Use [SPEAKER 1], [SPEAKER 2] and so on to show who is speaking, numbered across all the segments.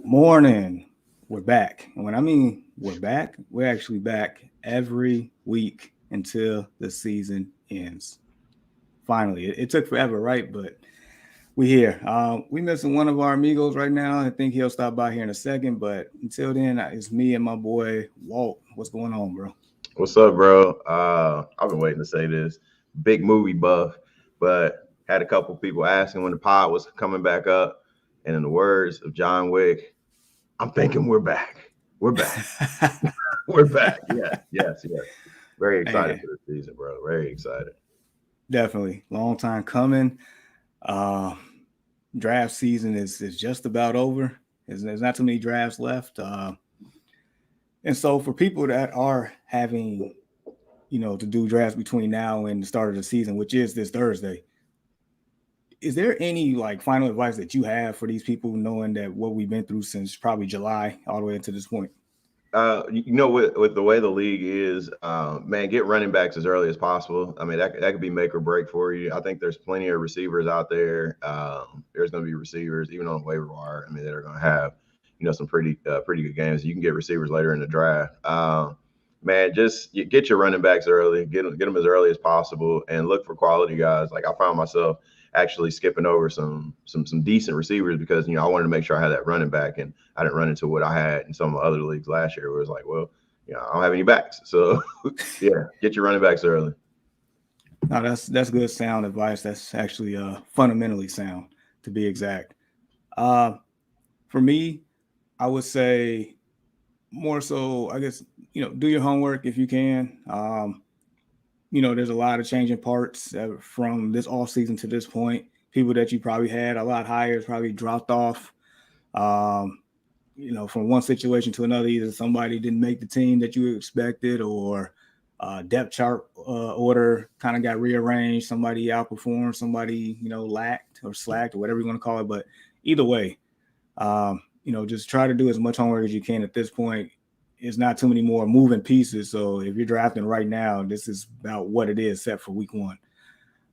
[SPEAKER 1] Morning. We're back. And when I mean we're back, we're actually back every week until the season ends. Finally, it took forever, right? But we here. We missing one of our amigos right now. I think he'll stop by here in a second. But until then, it's me and my boy Walt. What's going on, bro?
[SPEAKER 2] What's up, bro? I've been waiting to say this. Big movie buff, but had a couple people asking when the pod was coming back up. And in the words of John Wick, I'm thinking we're back. We're back. We're back. Yes, yes, yes. Very excited
[SPEAKER 1] Man,
[SPEAKER 2] for this season, bro. Very excited.
[SPEAKER 1] definitely. Long time coming. Uh, Draft season is just about over. There's not too many drafts left. And so for people that are having, to do drafts between now and the start of the season, which is this Thursday, is there any like final advice that you have for these people knowing that what we've been through since probably July all the way to this point?
[SPEAKER 2] With the way the league is, man, get running backs as early as possible. I mean, that could be make or break for you. I think there's plenty of receivers out there. There's going to be receivers even on the waiver wire. I mean, that are going to have some pretty good games. You can get receivers later in the draft. Man, just get your running backs early. Get them as early as possible, and look for quality guys. Like I found myself actually skipping over some decent receivers because I wanted to make sure I had that running back, and I didn't run into what I had in some of my other leagues last year, where it was like, well, I don't have any backs, so yeah, get your running backs early.
[SPEAKER 1] No, that's good sound advice. That's actually fundamentally sound, to be exact. Uh, for me, I would say more so, I guess, do your homework if you can. There's a lot of changing parts from this off season to this point. People that you probably had a lot higher probably dropped off. Um, from one situation to another, either somebody didn't make the team that you expected, or depth chart order kind of got rearranged. Somebody outperformed, somebody lacked or slacked or whatever you want to call it. But either way, just try to do as much homework as you can at this point. It's not too many more moving pieces. So if you're drafting right now, this is about what it is set for week one.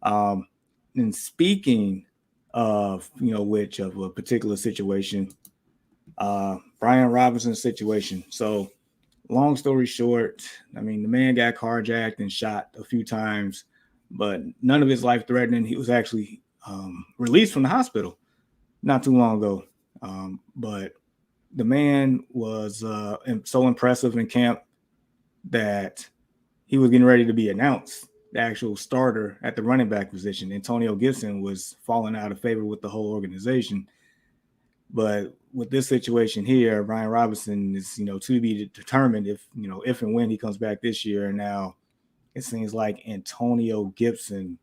[SPEAKER 1] Um, and speaking of, which of a particular situation, Brian Robinson's situation. So long story short, I mean, the man got carjacked and shot a few times, but none of his life threatening. He was actually released from the hospital not too long ago. But the man was so impressive in camp that he was getting ready to be announced the actual starter at the running back position. Antonio Gibson was falling out of favor with the whole organization. But with this situation here, Brian Robinson is, to be determined if and when he comes back this year. And now it seems like Antonio Gibson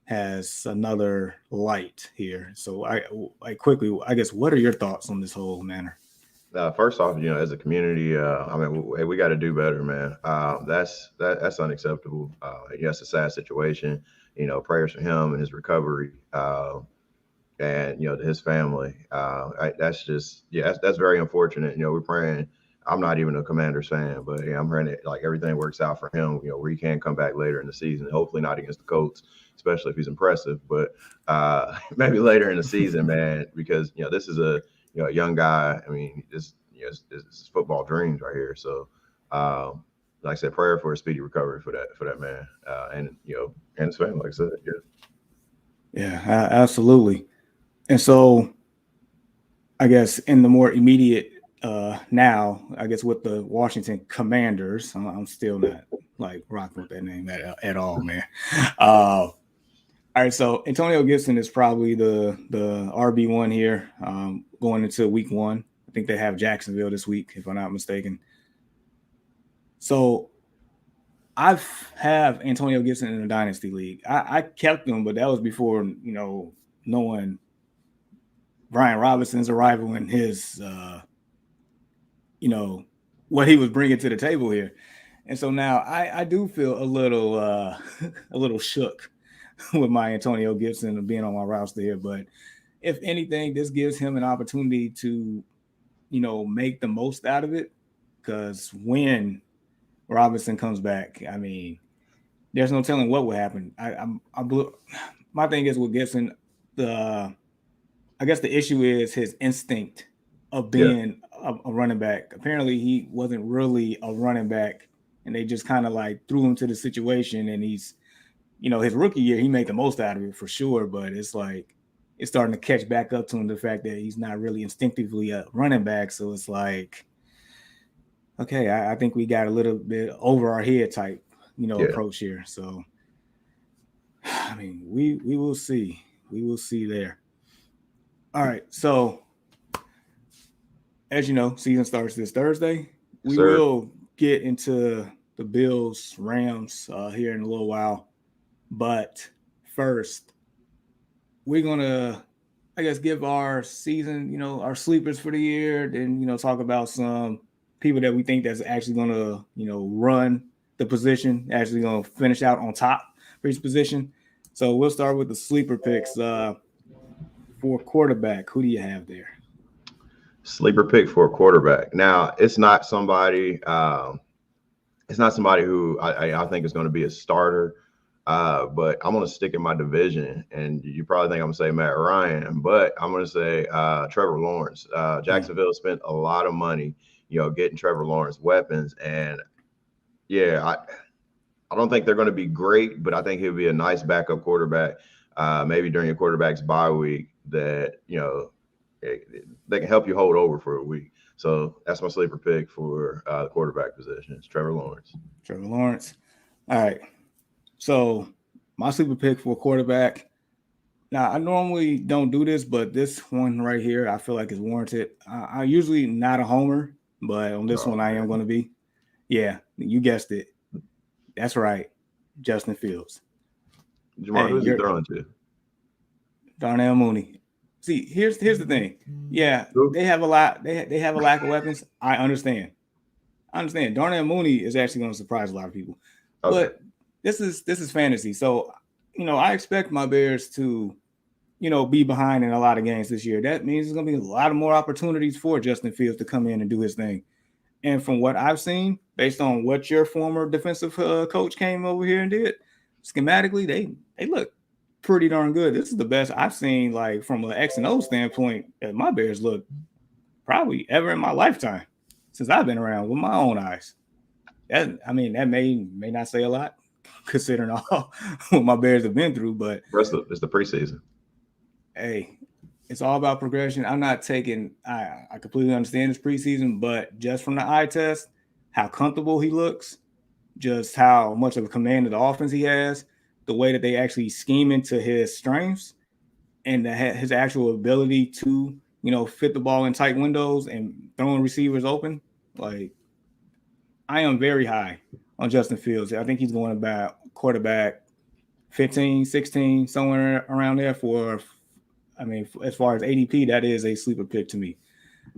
[SPEAKER 1] has another light here. So I quickly, I guess, what are your thoughts on this whole manner?
[SPEAKER 2] First off, as a community, I mean, we got to do better, man. That's unacceptable. Yes, a sad situation. Prayers for him and his recovery. And to his family. That's just that's very unfortunate. We're praying. I'm not even a Commanders fan, but yeah, I'm praying that like everything works out for him. Where he can come back later in the season. Hopefully not against the Colts, especially if he's impressive. But maybe later in the season, man, because this is a young guy. I mean, it's football dreams right here. So. Like I said, prayer for a speedy recovery for that man, and his family. Like I said, yeah.
[SPEAKER 1] Yeah, absolutely. And so I guess in the more immediate now, I guess with the Washington Commanders, I'm still not like rocking with that name at all, man. All right, so Antonio Gibson is probably the RB1 here going into week one. I think they have Jacksonville this week, if I'm not mistaken. So I have Antonio Gibson in the Dynasty League. I kept him, but that was before, knowing Brian Robinson's arrival and his, what he was bringing to the table here. And so now I do feel a little a little shook with my Antonio Gibson being on my roster here. But if anything, this gives him an opportunity to, make the most out of it. Because when Robinson comes back, I mean, there's no telling what will happen. My thing is with Gibson, I guess the issue is his instinct of being a running back. Apparently, he wasn't really a running back, and they just kind of like threw him to the situation. And he's, his rookie year, he made the most out of it for sure. But it's like it's starting to catch back up to him, the fact that he's not really instinctively a running back. So it's like, okay, I think we got a little bit over our head type, approach here. So, I mean, we will see. We will see there. All right. So, as you know, season starts this Thursday. We will get into the Bills Rams here in a little while. But first, we're going to, I guess, give our season, our sleepers for the year. Then, talk about some people that we think that's actually going to, run the position, actually going to finish out on top for each position. So we'll start with the sleeper picks for quarterback. Who do you have there?
[SPEAKER 2] Sleeper pick for a quarterback. Now, it's not somebody who I think is going to be a starter. But I'm going to stick in my division, and you probably think I'm going to say Matt Ryan, but I'm going to say Trevor Lawrence. Jacksonville spent a lot of money, getting Trevor Lawrence weapons, and I don't think they're going to be great, but I think he'll be a nice backup quarterback. Maybe during your quarterback's bye week that they can help you hold over for a week. So that's my sleeper pick for the quarterback position. It's Trevor Lawrence.
[SPEAKER 1] Trevor Lawrence. All right. So my sleeper pick for quarterback. Now, I normally don't do this, but this one right here, I feel like is warranted. I'm usually not a homer, but on this one, I am going to be. Yeah, you guessed it. That's right. Justin Fields.
[SPEAKER 2] Jamar, who's he throwing to?
[SPEAKER 1] Darnell Mooney. See, here's the thing. Yeah, they have a lot. They have a lack of weapons. I understand. Darnell Mooney is actually going to surprise a lot of people. Okay. But this is fantasy. So, I expect my Bears to, be behind in a lot of games this year. That means there's going to be a lot of more opportunities for Justin Fields to come in and do his thing. And from what I've seen, based on what your former defensive coach came over here and did, schematically, they look pretty darn good. This is the best I've seen, like from an X and O standpoint, that my Bears look probably ever in my lifetime since I've been around with my own eyes. That may not say a lot considering all what my Bears have been through, but
[SPEAKER 2] it's the preseason.
[SPEAKER 1] Hey, it's all about progression. I'm not taking. I completely understand this preseason, but just from the eye test, how comfortable he looks, just how much of a command of the offense he has, the way that they actually scheme into his strengths, and his actual ability to, fit the ball in tight windows and throwing receivers open. Like, I am very high on Justin Fields. I think he's going about quarterback 15, 16, somewhere around there as far as ADP, that is a sleeper pick to me.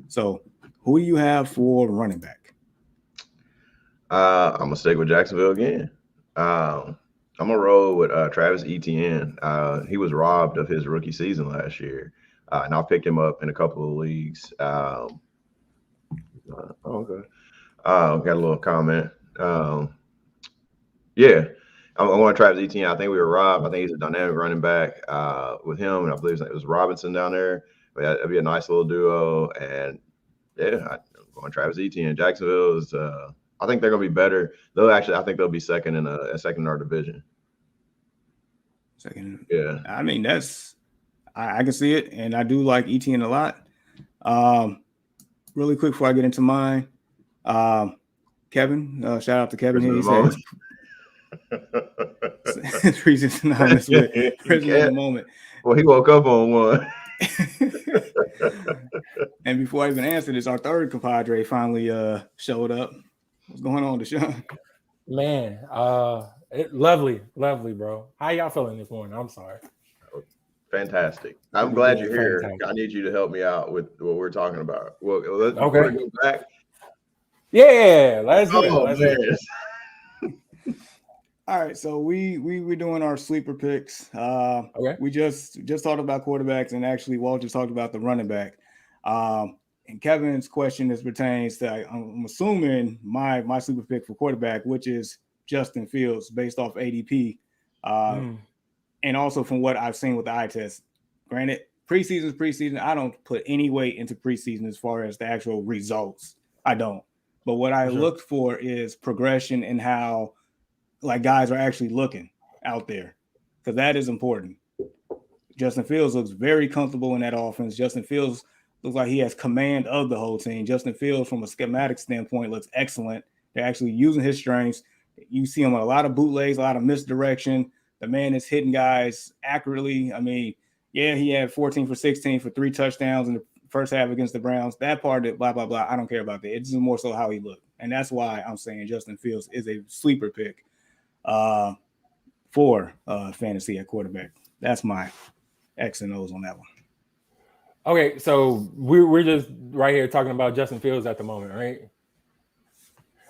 [SPEAKER 1] So who do you have for running back?
[SPEAKER 2] I'm going to stick with Jacksonville again. I'm going to roll with Travis Etienne. He was robbed of his rookie season last year, and I picked him up in a couple of leagues. Okay. Got a little comment. I'm going to Travis Etienne. I think we were robbed. I think he's a dynamic running back with him, and I believe it was Robinson down there. But that'd be a nice little duo. And I'm going Travis Etienne. Jacksonville is. I think they're going to be better. I think they'll be second in our division.
[SPEAKER 1] Second.
[SPEAKER 2] Yeah.
[SPEAKER 1] I mean, I can see it, and I do like Etienne a lot. Really quick before I get into mine, Kevin, shout out to Kevin here. He said it's preseason synonymous with prisoner of the moment.
[SPEAKER 2] Well, he woke up on one.
[SPEAKER 1] And before I even answered this, our third compadre finally showed up. What's going on, Deshaun?
[SPEAKER 3] Man, lovely, bro. How y'all feeling this morning? I'm sorry.
[SPEAKER 2] Fantastic. I'm glad you're here. Fantastic. I need you to help me out with what we're talking about. Well, let's go back.
[SPEAKER 3] Yeah, let's do it.
[SPEAKER 1] All right, so we're doing our sleeper picks.
[SPEAKER 3] Okay.
[SPEAKER 1] We just talked about quarterbacks, and actually Walt just talked about the running back. And Kevin's question pertains to, I'm assuming my sleeper pick for quarterback, which is Justin Fields based off ADP. And also from what I've seen with the eye test. Granted, preseason is preseason. I don't put any weight into preseason as far as the actual results. I don't. But what I look for is progression in how like guys are actually looking out there, because that is important. Justin Fields looks very comfortable in that offense. Justin Fields looks like he has command of the whole team. Justin Fields, from a schematic standpoint, looks excellent. They're actually using his strengths. You see him on a lot of bootlegs, a lot of misdirection. The man is hitting guys accurately. I mean, yeah, he had 14 for 16 for 3 touchdowns in the first half against the Browns. That part, blah, blah, blah. I don't care about that. It's just more so how he looked. And that's why I'm saying Justin Fields is a sleeper pick for fantasy at quarterback. That's my X and O's on that one.
[SPEAKER 3] Okay, so we're just right here talking about Justin Fields at the moment, right?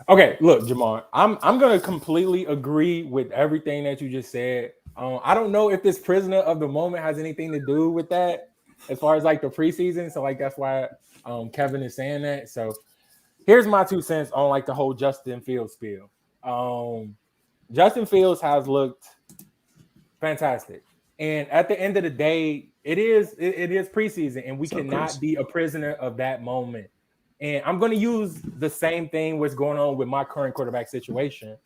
[SPEAKER 3] Okay, look, Jamar, I'm gonna completely agree with everything that you just said. I don't know if this prisoner of the moment has anything to do with that, as far as like the preseason. So like that's why Kevin is saying that. So here's my 2 cents on like the whole Justin Fields spiel. Justin Fields has looked fantastic, and at the end of the day, it is preseason, and we cannot be a prisoner of that moment. And I'm going to use the same thing what's going on with my current quarterback situation.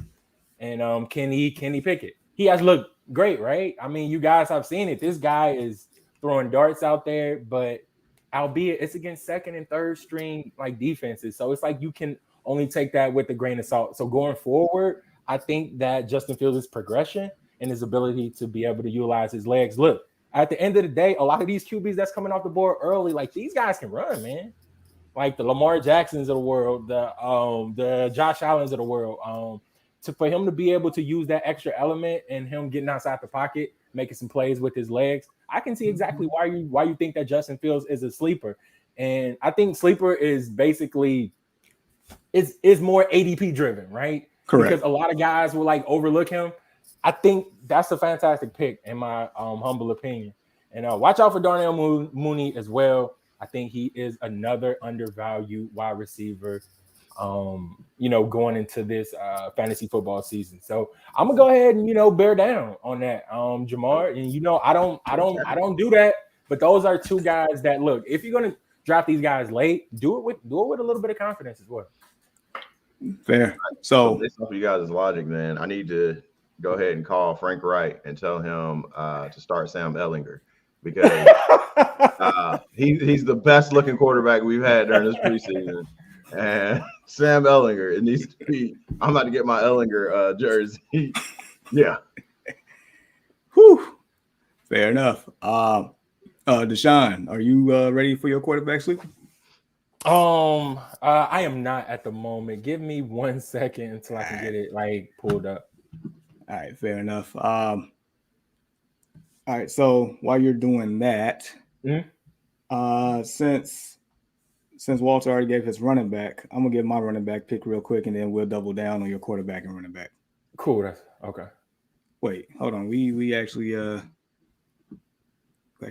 [SPEAKER 3] And Kenny Pickett, he has looked great, right? I mean, you guys have seen it. This guy is throwing darts out there, but albeit it's against second and third string like defenses, so it's like you can only take that with a grain of salt. So going forward, I think that Justin Fields' progression and his ability to be able to utilize his legs. Look, at the end of the day, a lot of these QBs that's coming off the board early, like these guys can run, man. Like the Lamar Jacksons of the world, the Josh Allens of the world. For him to be able to use that extra element and him getting outside the pocket, making some plays with his legs, I can see exactly why you think that Justin Fields is a sleeper. And I think sleeper is basically is more ADP driven, right?
[SPEAKER 1] Correct.
[SPEAKER 3] Because a lot of guys will like overlook him. I think that's a fantastic pick in my humble opinion. And watch out for Darnell Mooney as well. I think he is another undervalued wide receiver, going into this fantasy football season. So I'm gonna go ahead and bear down on that, Jamar. And I don't do that. But those are 2 guys that look. If you're gonna draft these guys late, do it with a little bit of confidence as well.
[SPEAKER 1] Fair. So
[SPEAKER 2] based off of you guys' logic, man, I need to go ahead and call Frank Wright and tell him to start Sam Ehlinger, because he's the best looking quarterback we've had during this preseason. And Sam Ehlinger, it needs to be. I'm about to get my Ehlinger jersey. Yeah.
[SPEAKER 1] Whew. Fair enough. Deshaun, are you ready for your quarterback sleeper?
[SPEAKER 3] I am not at the moment. Give me 1 second until I can get it like pulled up.
[SPEAKER 1] All right, fair enough. All right, so while you're doing that, since Walter already gave his running back, I'm gonna give my running back pick real quick, and then we'll double down on your quarterback and running back.
[SPEAKER 3] Cool. That's okay.
[SPEAKER 1] Wait, hold on. We actually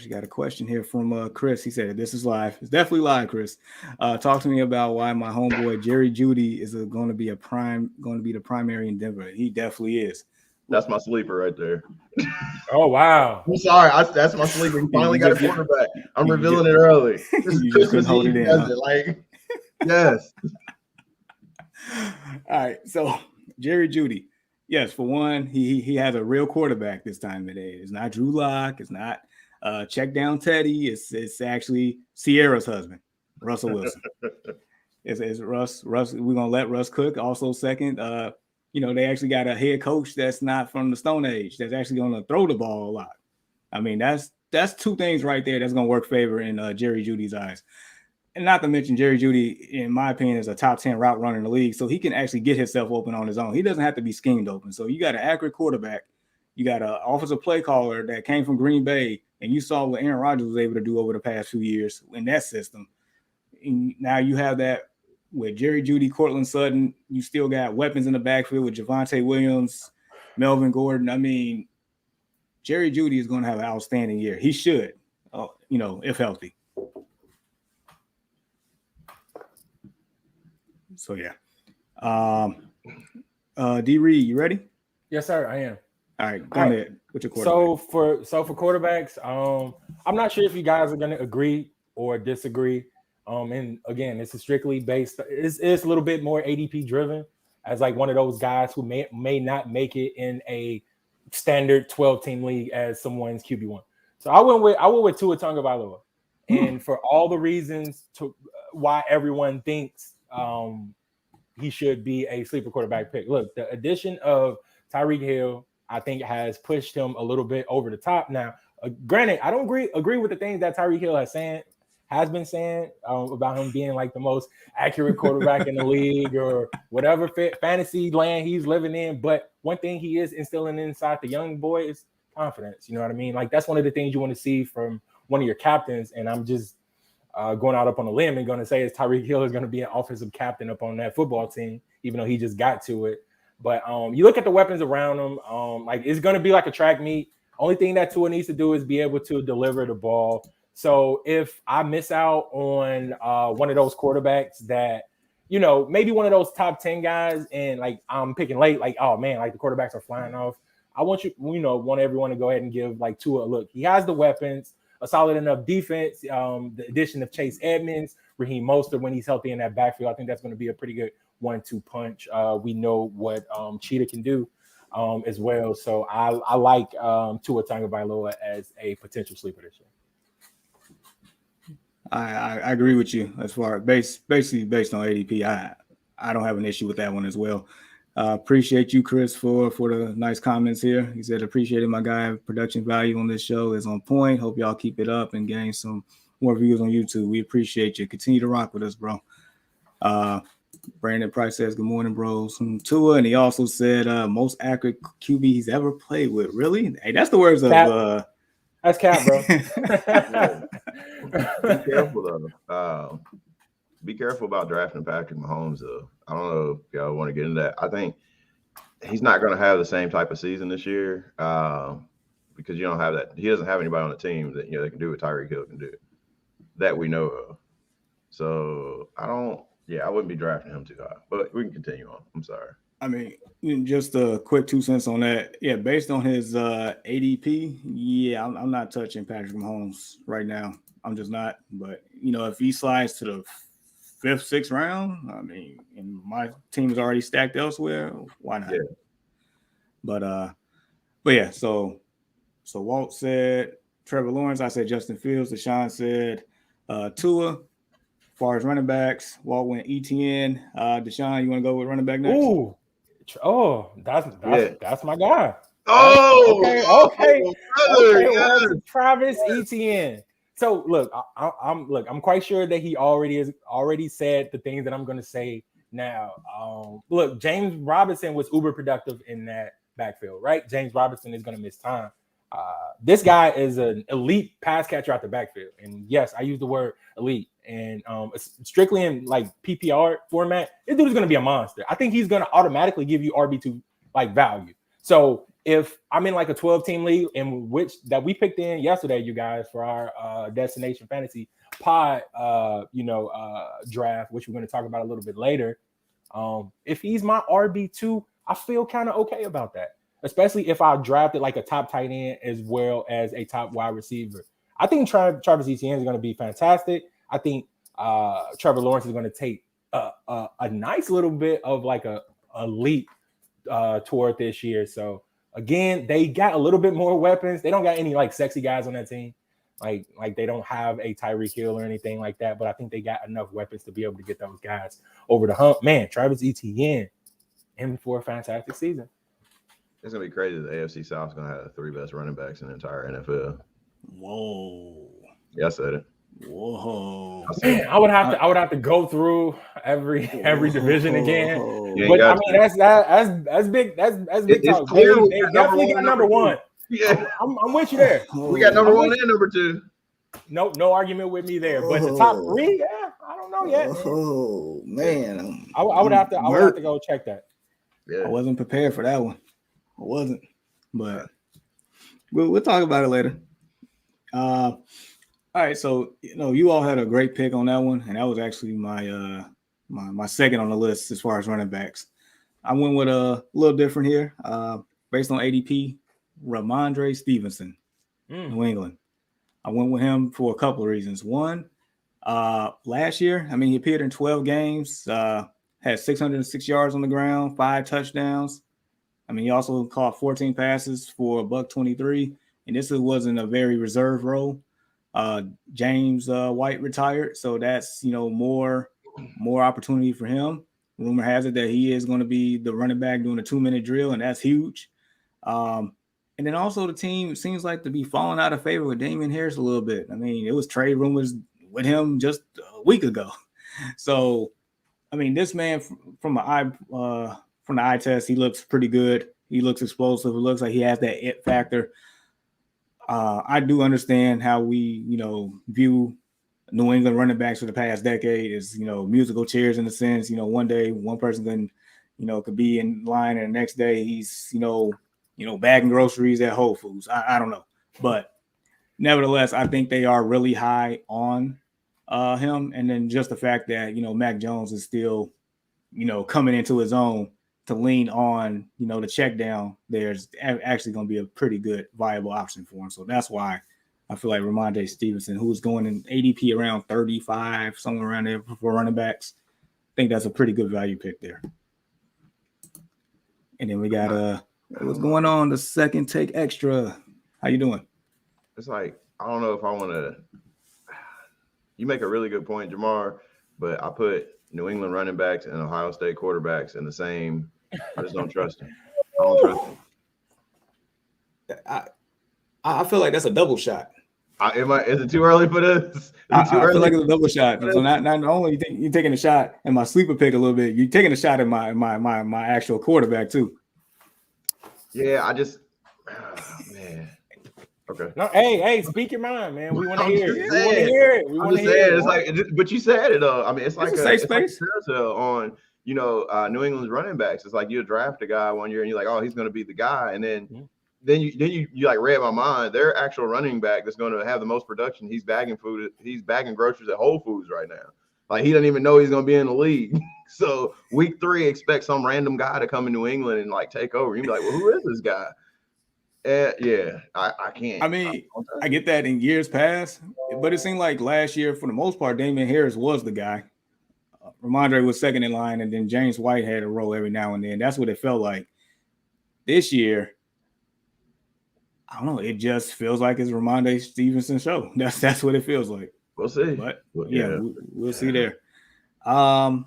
[SPEAKER 1] got a question here from Chris. He said this is live. It's definitely live, Chris. Talk to me about why my homeboy Jerry Judy is going to be the primary in Denver. He definitely is.
[SPEAKER 2] That's my sleeper right there.
[SPEAKER 3] Oh wow!
[SPEAKER 2] I'm sorry, that's my sleeper. He finally got a quarterback. I'm revealing it early.
[SPEAKER 1] You just couldn't hold it in. Huh?
[SPEAKER 2] Like, yes.
[SPEAKER 1] All right, so Jerry Judy. Yes, for one, he has a real quarterback this time of day. It's not Drew Lock. It's not check down Teddy. It's actually Sierra's husband, Russell Wilson. It's Russ. We're gonna let Russ cook. Also, second, they actually got a head coach that's not from the Stone Age. That's actually gonna throw the ball a lot. I mean, that's 2 things right there that's gonna work favor in Jerry Judy's eyes. And not to mention, Jerry Judy, in my opinion, is a top 10 route runner in the league, so he can actually get himself open on his own. He doesn't have to be schemed open. So you got an accurate quarterback. You got an offensive play caller that came from Green Bay, and you saw what Aaron Rodgers was able to do over the past few years in that system. And now you have that with Jerry Judy, Cortland Sutton. You still got weapons in the backfield with Javonte Williams, Melvin Gordon. I mean, Jerry Judy is going to have an outstanding year. He should, if healthy. So, yeah. D. Reed, you ready?
[SPEAKER 3] Yes, sir. I am.
[SPEAKER 1] All right, go ahead with your quarterback.
[SPEAKER 3] So for quarterbacks, I'm not sure if you guys are going to agree or disagree. And again, this is strictly based. It's a little bit more ADP driven, as like one of those guys who may not make it in a standard 12-team league as someone's QB1. So I went with Tua Tagovailoa, and for all the reasons to why everyone thinks he should be a sleeper quarterback pick. Look, the addition of Tyreek Hill, I think, has pushed him a little bit over the top. Now, granted, I don't agree with the things that Tyreek Hill has been saying about him being like the most accurate quarterback in the league or whatever fantasy land he's living in. But one thing he is instilling inside the young boy is confidence. You know what I mean? Like, that's one of the things you want to see from one of your captains. And I'm just going out up on a limb and going to say is Tyreek Hill is going to be an offensive captain up on that football team, even though he just got to it. But you look at the weapons around him, like it's going to be like a track meet. Only thing that Tua needs to do is be able to deliver the ball. So if I miss out on one of those quarterbacks that, you know, maybe one of those top 10 guys and like I'm picking late, like, oh man, like the quarterbacks are flying off. I want everyone to go ahead and give like Tua a look. He has the weapons, a solid enough defense. The addition of Chase Edmonds, Raheem Mostert when he's healthy in that backfield, I think that's going to be a pretty good 1-2 punch. We know what Cheetah can do as well. So I like Tua Tagovailoa as a potential sleeper this year.
[SPEAKER 1] I agree with you as far as basically based on ADP. I don't have an issue with that one as well. Appreciate you, Chris, for the nice comments here. He said, appreciated my guy. Production value on this show is on point. Hope y'all keep it up and gain some more views on YouTube. We appreciate you. Continue to rock with us, bro. Brandon Price says, good morning, bros. From Tua, and he also said most accurate QB he's ever played with. Really? Hey, that's the words
[SPEAKER 3] Cap.
[SPEAKER 1] of
[SPEAKER 3] That's Cap, bro.
[SPEAKER 2] Be careful though. Be careful about drafting Patrick Mahomes though. I don't know if y'all want to get into that. I think he's not going to have the same type of season this year because you don't have that. He doesn't have anybody on the team that they can do what Tyreek Hill can do that we know of. So I wouldn't be drafting him too high. But we can continue on. I'm sorry.
[SPEAKER 1] I mean, just a quick 2 cents on that. Yeah, based on his ADP, I'm not touching Patrick Mahomes right now. I'm just not. But, if he slides to the 5th, 6th round, I mean, and my team is already stacked elsewhere, why not?
[SPEAKER 2] Yeah.
[SPEAKER 1] But yeah, so Walt said Trevor Lawrence. I said Justin Fields. Deshaun said Tua. As far as running backs, Walt went Etienne. Deshaun, you want to go with running back next?
[SPEAKER 3] Ooh. Oh, that's my guy.
[SPEAKER 2] Oh,
[SPEAKER 3] okay.
[SPEAKER 2] Yes.
[SPEAKER 3] Travis Etienne. So look, I'm quite sure that he already said the things that I'm going to say now. Look, James Robinson was uber productive in that backfield, right? James Robinson is going to miss time. This guy is an elite pass catcher out the backfield, and yes, I use the word elite. And strictly in like PPR format, this dude is going to be a monster. I think he's going to automatically give you RB2 like value. So if I'm in like a 12-team league in which that we picked in yesterday, you guys, for our Destination Fantasy Pod, draft, which we're going to talk about a little bit later. If he's my RB2, I feel kind of okay about that, especially if I drafted like a top tight end as well as a top wide receiver. I think Travis Etienne is going to be fantastic. I think Trevor Lawrence is going to take a nice little bit of like a leap toward this year. So again, they got a little bit more weapons. They don't got any like sexy guys on that team. Like they don't have a Tyreek Hill or anything like that. But I think they got enough weapons to be able to get those guys over the hump. Man, Travis Etienne in for a fantastic season.
[SPEAKER 2] It's gonna be crazy. The AFC South is gonna have the 3 best running backs in the entire NFL.
[SPEAKER 1] Whoa.
[SPEAKER 2] Yeah, I said it.
[SPEAKER 1] Whoa.
[SPEAKER 3] Man, I would have to go through every division again. But I mean that's big. That's big talk. They definitely got number one.
[SPEAKER 2] Yeah,
[SPEAKER 3] I'm with you there.
[SPEAKER 2] We got number 1 and number 2.
[SPEAKER 3] No argument with me there. But the top 3, I don't know yet.
[SPEAKER 1] Oh man,
[SPEAKER 3] I would have to go check that.
[SPEAKER 2] Yeah.
[SPEAKER 1] I wasn't prepared for that one. I wasn't, but we'll talk about it later. All right, so you all had a great pick on that one, and that was actually my my second on the list as far as running backs. I went with a little different here, based on ADP. Romandre Stevenson, New England. I went with him for a couple of reasons. One, last year, he appeared in 12 games, had 606 yards on the ground, 5 touchdowns. He also caught 14 passes for $123, and this wasn't a very reserved role. James White retired, so that's more opportunity for him. Rumor has it that he is going to be the running back doing a 2-minute drill, and that's huge. And then also the team seems like to be falling out of favor with Damian Harris a little bit. It was trade rumors with him just a week ago. So, this man from the eye test, he looks pretty good. He looks explosive. It looks like he has that it factor. I do understand how we, view New England running backs for the past decade is, musical chairs in a sense. One day one person could be in line, and the next day he's, bagging groceries at Whole Foods. I don't know. But nevertheless, I think they are really high on him. And then just the fact that, Mac Jones is still, coming into his own to lean on, the check down, there's actually going to be a pretty good viable option for him. So that's why I feel like Romandre Stevenson, who's going in ADP around 35, somewhere around there for running backs, I think that's a pretty good value pick there. And then we got what's going on? The second take extra. How you doing?
[SPEAKER 2] It's like, I don't know if I want to. You make a really good point, Jamar, but I put New England running backs and Ohio State quarterbacks in the same. I just don't trust them. I don't trust them.
[SPEAKER 1] I feel like that's a double shot.
[SPEAKER 2] Is it too early for this?
[SPEAKER 1] I feel like it's a double shot. So not only you're taking a shot in my sleeper pick a little bit, you're taking a shot at my actual quarterback too.
[SPEAKER 2] Yeah, man. Okay.
[SPEAKER 3] No, hey, speak your mind, man. We want to hear it. We want to hear it.
[SPEAKER 2] I'm just saying, it's like, but you said it though. It's like
[SPEAKER 1] a safe space.
[SPEAKER 2] On New England's running backs. It's like you draft a guy one year and you're like, oh, he's going to be the guy, and then you like read my mind. Their actual running back that's going to have the most production. He's bagging groceries at Whole Foods right now. Like he doesn't even know he's going to be in the league. So week 3, expect some random guy to come in New England and like take over. You'd be like, well, who is this guy? Yeah, I can't.
[SPEAKER 1] I get that in years past, but it seemed like last year, for the most part, Damian Harris was the guy. Romandre was second in line, and then James White had a role every now and then. That's what it felt like. This year, I don't know. It just feels like it's Romandre Stevenson show. That's what it feels like.
[SPEAKER 2] We'll see.
[SPEAKER 1] But we'll see there. Wide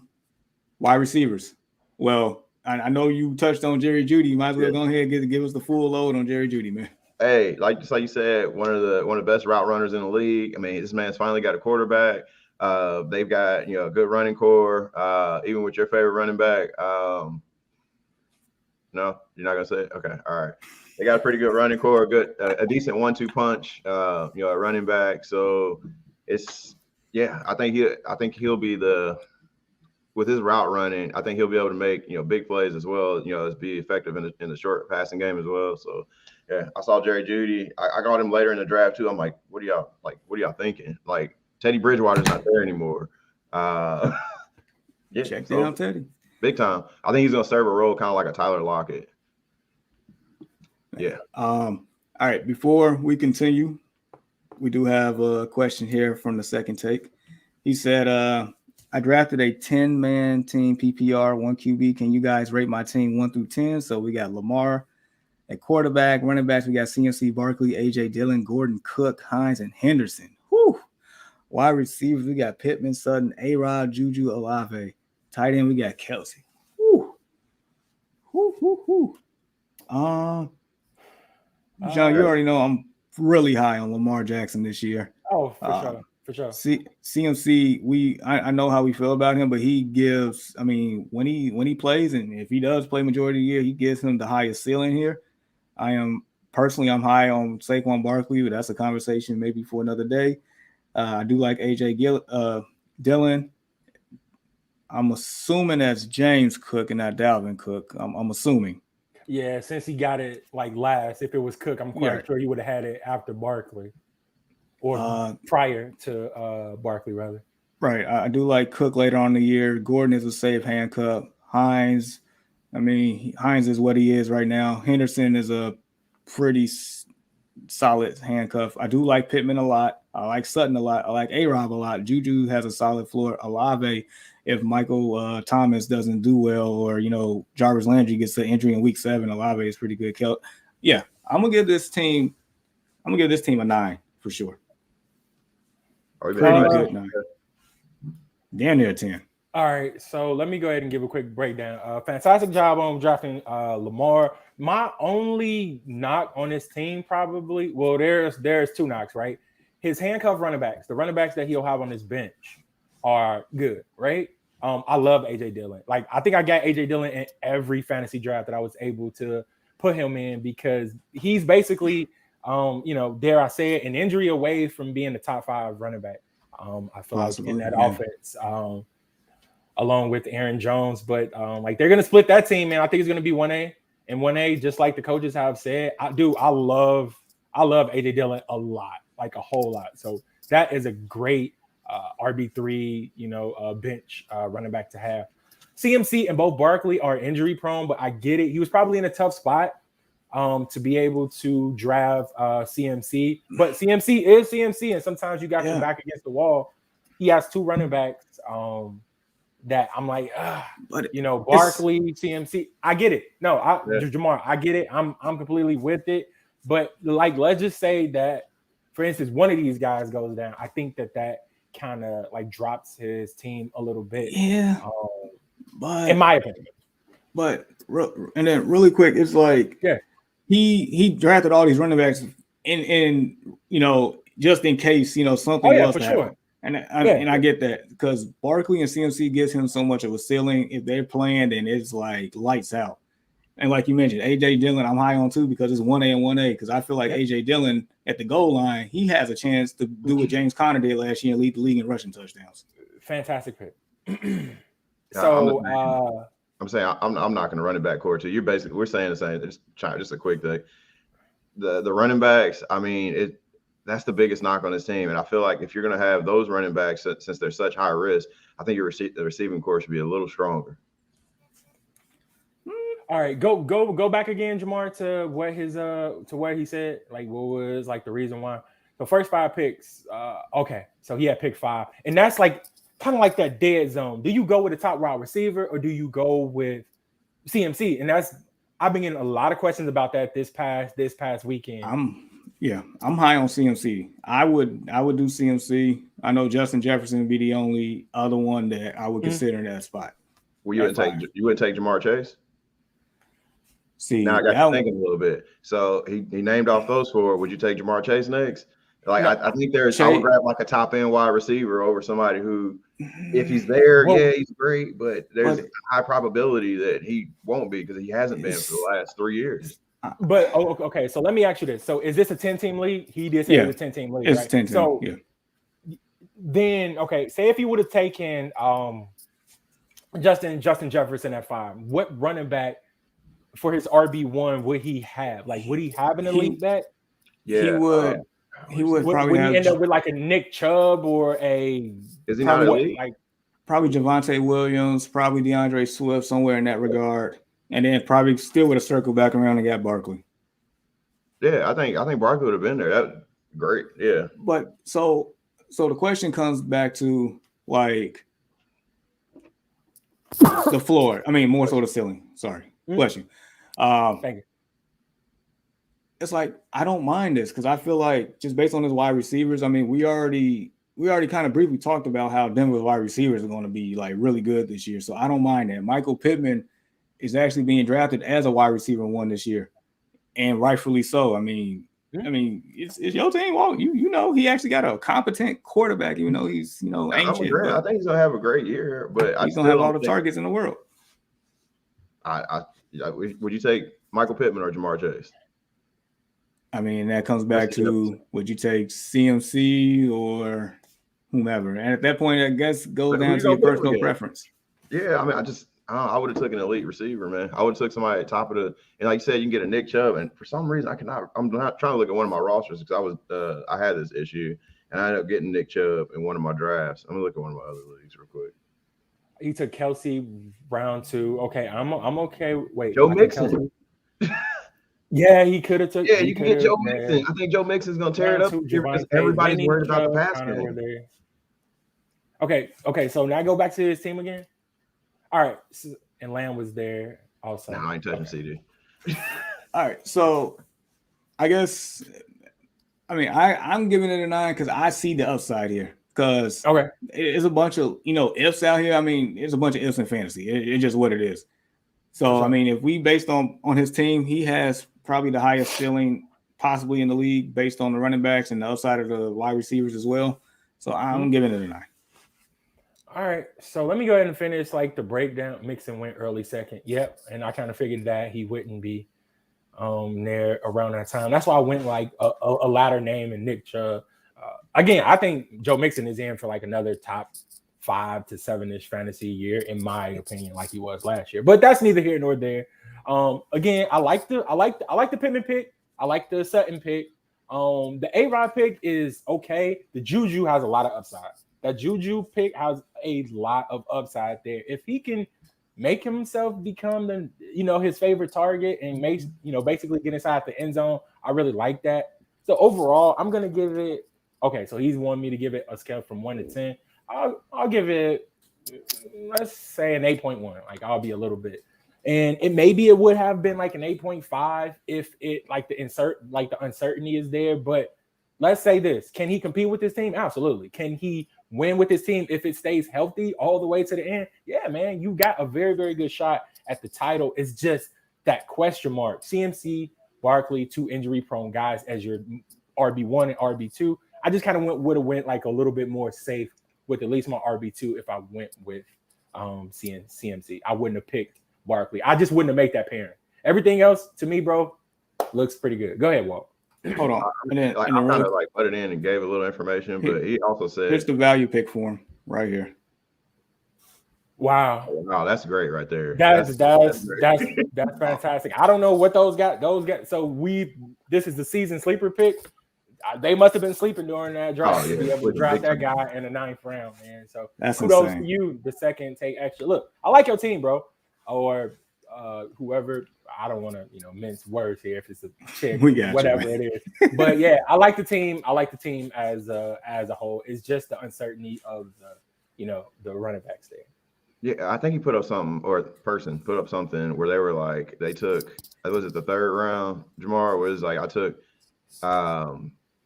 [SPEAKER 1] receivers. Well, I know you touched on Jerry Judy. You might as well go ahead and give us the full load on Jerry Judy, man.
[SPEAKER 2] Hey, just like you said, one of the best route runners in the league. This man's finally got a quarterback. They've got a good running core. Even with your favorite running back. No, you're not gonna say it? Okay, all right. They got a pretty good running core, a decent 1-2 punch. A running back. So it's I think he'll be with his route running, I think he'll be able to make big plays as well. As be effective in the short passing game as well. So I saw Jerry Judy. I got him later in the draft too. I'm like, what are y'all thinking? Like Teddy Bridgewater's not there anymore.
[SPEAKER 1] Check down Teddy.
[SPEAKER 2] Big time. I think he's gonna serve a role kind of like a Tyler Lockett. Yeah.
[SPEAKER 1] All right. Before we continue, we do have a question here from the second take. He said, I drafted a 10-man team PPR, 1 QB. Can you guys rate my team 1 through 10? So we got Lamar at quarterback, running backs. We got CMC, Barkley, AJ Dillon, Gordon, Cook, Hines, and Henderson. Whew. Wide receivers, we got Pittman, Sutton, A-Rod, Juju, Olave. Tight end, we got Kelsey. Whew. John, you already know I'm really high on Lamar Jackson this year.
[SPEAKER 3] Oh, for sure.
[SPEAKER 1] CMC, I know how we feel about him, but he gives. When he plays, and if he does play majority of the year, he gives him the highest ceiling here. I'm high on Saquon Barkley, but that's a conversation maybe for another day. I do like AJ Dillon. I'm assuming that's James Cook and not Dalvin Cook. I'm assuming.
[SPEAKER 3] Yeah, since he got it like last, if it was Cook, I'm quite sure he would have had it after Barkley. Or prior to Barkley, rather.
[SPEAKER 1] Right. I do like Cook later on in the year. Gordon is a safe handcuff. Hines is what he is right now. Henderson is a pretty solid handcuff. I do like Pittman a lot. I like Sutton a lot. I like A-Rob a lot. Juju has a solid floor. Olave, if Michael Thomas doesn't do well, or Jarvis Landry gets an injury in week 7, Olave is pretty good. Yeah, I'm gonna give this team a 9 for sure. Pretty good 9. Damn near 10.
[SPEAKER 3] All right, so let me go ahead and give a quick breakdown. Fantastic job on drafting Lamar. My only knock on this team, probably, well, there's 2 knocks, right? His handcuff running backs, the running backs that he'll have on his bench, are good, right? I love AJ Dillon. Like, I think I got AJ Dillon in every fantasy draft that I was able to put him in, because he's basically, dare I say it, an injury away from being the top 5 running back. I feel like in that offense. Along with Aaron Jones, but they're gonna split that team, man. I think it's gonna be 1A and 1A, just like the coaches have said. I love AJ Dillon a lot, like a whole lot. So that is a great RB3, bench running back to have. CMC and both Barkley are injury prone, but I get it. He was probably in a tough spot to be able to draft CMC, but CMC is CMC, and sometimes you got him back against the wall. He has 2 running backs. That I'm like, Barkley, CMC. I get it. No, Jamar, I get it. I'm completely with it. But let's just say that, for instance, one of these guys goes down. I think that kind of drops his team a little bit.
[SPEAKER 1] Yeah. But
[SPEAKER 3] in my opinion.
[SPEAKER 1] But and then really quick, it's he drafted all these running backs in just in case something was to happen. And I get that, because Barkley and CMC gives him so much of a ceiling. If they're playing, then it's like lights out. And like you mentioned, AJ Dillon, I'm high on too, because it's 1A and 1A. Because I feel like AJ Dillon at the goal line, he has a chance to do what James Conner did last year and lead the league in rushing touchdowns.
[SPEAKER 3] Fantastic pick.
[SPEAKER 2] So I'm saying I'm not going to run it back court too. We're saying the same. Just a quick thing. The running backs, I mean, that's the biggest knock on this team. And I feel like if you're going to have those running backs, since they're such high risk, I think the receiving core should be a little stronger.
[SPEAKER 3] All right, go back again, Jamar, to where he said, what was the reason why. The first 5 picks, okay, so he had pick 5. And that's kind of like that dead zone. Do you go with a top wide receiver, or do you go with CMC? And I've been getting a lot of questions about that this past weekend.
[SPEAKER 1] I'm high on CMC. I would do CMC. I know Justin Jefferson would be the only other one that I would consider in that spot.
[SPEAKER 2] Well, you wouldn't take Jamar Chase?
[SPEAKER 1] See,
[SPEAKER 2] now I got you thinking a little bit. So he named off those 4. Would you take Jamar Chase next? I think I would grab a top end wide receiver over somebody who, if he's there, he's great, but there's a high probability that he won't be, because he hasn't been for the last 3 years.
[SPEAKER 3] But okay, so let me ask you this: so is this a 10-team league? He did say it was a 10-team league,
[SPEAKER 1] it's
[SPEAKER 3] right?
[SPEAKER 1] 10-team.
[SPEAKER 3] So then, okay, say if he would have taken Justin Jefferson at 5, what running back for his RB1 would he have? Would he have an elite back?
[SPEAKER 1] Yeah, he would probably
[SPEAKER 3] would he end up with a Nick Chubb or a?
[SPEAKER 2] Is he not elite?
[SPEAKER 1] Probably Javonte Williams, probably DeAndre Swift, somewhere in that regard. And then probably still would have circled back around and got Barkley.
[SPEAKER 2] Yeah, I think Barkley would have been there. That's great. Yeah.
[SPEAKER 1] But so the question comes back to the floor. I mean, more so the ceiling. Sorry. Bless you.
[SPEAKER 3] Thank you.
[SPEAKER 1] It's I don't mind this, because I feel like, just based on his wide receivers, I mean, we already kind of briefly talked about how Denver's wide receivers are going to be really good this year. So I don't mind that. Michael Pittman is actually being drafted as a wide receiver 1 this year, and rightfully so. I mean, it's your team. Well, he actually got a competent quarterback, even though he's ancient.
[SPEAKER 2] I think he's gonna have a great year, but
[SPEAKER 1] he's gonna have all the targets in the world.
[SPEAKER 2] Would you take Michael Pittman or Jamar Chase?
[SPEAKER 1] I mean, that comes back to, would you take CMC or whomever? And at that point, I guess goes down to your personal preference.
[SPEAKER 2] Yeah, I mean, I would have took an elite receiver, man. I would have took somebody at top of and like you said, you can get a Nick Chubb. And for some reason, I'm not trying to look at one of my rosters, because I had this issue, and I ended up getting Nick Chubb in one of my drafts. I'm gonna look at one of my other leagues real quick.
[SPEAKER 3] He took Kelsey round 2. Okay, I'm okay. Wait,
[SPEAKER 2] Joe Mixon.
[SPEAKER 3] Yeah, he could have took.
[SPEAKER 2] Yeah,
[SPEAKER 3] he
[SPEAKER 2] you can get Joe
[SPEAKER 3] coulda,
[SPEAKER 2] Mixon. I think Joe Mixon's gonna tear it
[SPEAKER 3] round
[SPEAKER 2] up
[SPEAKER 3] two,
[SPEAKER 2] because
[SPEAKER 3] Javonte,
[SPEAKER 2] everybody's
[SPEAKER 3] Vinny,
[SPEAKER 2] worried about the
[SPEAKER 3] Chubb,
[SPEAKER 2] pass
[SPEAKER 3] Connor were
[SPEAKER 2] game.
[SPEAKER 3] there. Okay. So now go back to his team again. All right, so, and Lamb was there also.
[SPEAKER 2] Nah, I ain't touching CD.
[SPEAKER 1] All right, so I guess I'm giving it a 9 because I see the upside here. Because
[SPEAKER 3] Okay,
[SPEAKER 1] it's a bunch of ifs out here. I mean, it's a bunch of ifs in fantasy. It's just what it is. So
[SPEAKER 3] sure.
[SPEAKER 1] I mean, if we based on his team, he has probably the highest ceiling possibly in the league based on the running backs and the upside of the wide receivers as well. So I'm giving it a 9.
[SPEAKER 3] All right, so let me go ahead and finish like the breakdown. Mixon went early second. Yep, and I kind of figured that he wouldn't be there around that time. That's why I went like a latter name and Nick Chubb. Again, I think Joe Mixon is in for like another top 5 to 7-ish fantasy year, in my opinion, like he was last year. But that's neither here nor there. Again, I like the Pittman pick. I like the Sutton pick. The A-Rod pick is okay. The Juju has a lot of upside. That Juju pick has a lot of upside there. If he can make himself become his favorite target and makes basically get inside the end zone, I really like that. So overall, I'm gonna give it. Okay, so he's wanting me to give it a scale from 1 to 10. I'll give it, let's say, an 8.1. Like I'll be a little bit, and it would have been like an 8.5 if it like the uncertainty is there. But let's say this: can he compete with this team? Absolutely. Can he win with this team if it stays healthy all the way to the end? Yeah, man, you got a very, very good shot at the title. It's just that question mark. CMC, Barkley, 2 injury-prone guys as your RB1 and RB2. I just kind of would have went like a little bit more safe with at least my RB2 if I went with CMC. I wouldn't have picked Barkley. I just wouldn't have made that pairing. Everything else, to me, bro, looks pretty good. Go ahead, Walt.
[SPEAKER 1] Hold on.
[SPEAKER 2] And then, I kind of put it in and gave a little information, but he also said
[SPEAKER 1] here's the value pick for him right here.
[SPEAKER 3] Wow,
[SPEAKER 2] that's great right there.
[SPEAKER 3] That's fantastic. I don't know what those got. So this is the season sleeper pick. They must have been sleeping during that draft to be able to draft that guy in the 9th round, man. So
[SPEAKER 1] that's
[SPEAKER 3] kudos
[SPEAKER 1] insane.
[SPEAKER 3] to you. The second take extra. Look, I like your team, bro. Or whoever. I don't want to, mince words here if it's a chick, whatever it is. But yeah, I like the team. I like the team as a whole. It's just the uncertainty of the running backs there.
[SPEAKER 2] Yeah, I think he put up something, or person put up something where they were like, they took, was it the 3rd round? Jamar was like, I took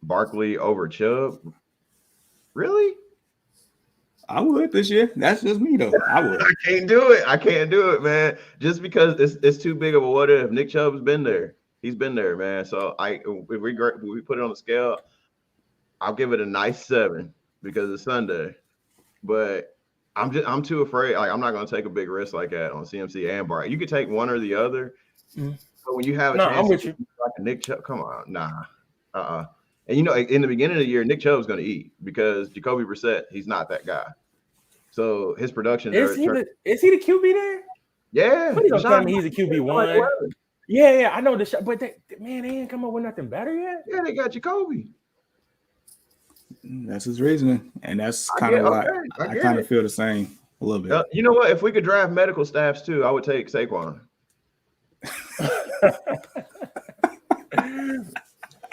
[SPEAKER 2] Barkley over Chubb. Really?
[SPEAKER 1] I would this year. That's just me though. I would.
[SPEAKER 2] I can't do it, man. Just because it's too big of a what if. Nick Chubb's been there. He's been there, man. So if we put it on the scale, I'll give it a nice 7 because it's Sunday. But I'm too afraid. Like I'm not gonna take a big risk like that on CMC and Bart. You could take one or the other. But when you have a chance
[SPEAKER 3] I'm with you.
[SPEAKER 2] like a Nick Chubb, come on, nah. And in the beginning of the year, Nick Chubb's going to eat because Jacoby Brissett, he's not that guy. So his production
[SPEAKER 3] is he the QB there?
[SPEAKER 2] Yeah,
[SPEAKER 3] What are you telling me he's a QB1? Yeah, I know the shot, but they ain't come up with nothing better yet.
[SPEAKER 2] Yeah, they got Jacoby.
[SPEAKER 1] That's his reasoning, and that's kind of why I kind of feel the same a little bit.
[SPEAKER 2] You know what? If we could draft medical staffs too, I would take Saquon.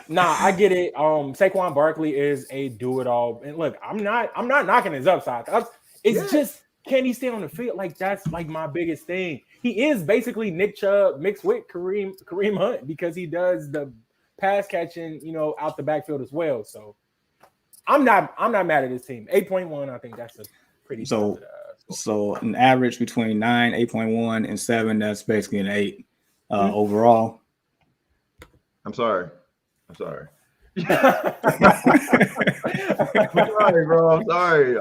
[SPEAKER 3] Nah, I get it. Saquon Barkley is a do-it-all. And look, I'm not knocking his upside. It's just, can he stay on the field? Like, that's like my biggest thing. He is basically Nick Chubb mixed with Kareem Hunt because he does the pass catching, out the backfield as well. So I'm not mad at his team. 8.1, I think that's a pretty solid.
[SPEAKER 1] So an average between 9, 8.1, and 7, that's basically an 8 overall.
[SPEAKER 2] I'm sorry. I'm sorry, bro. I'm sorry.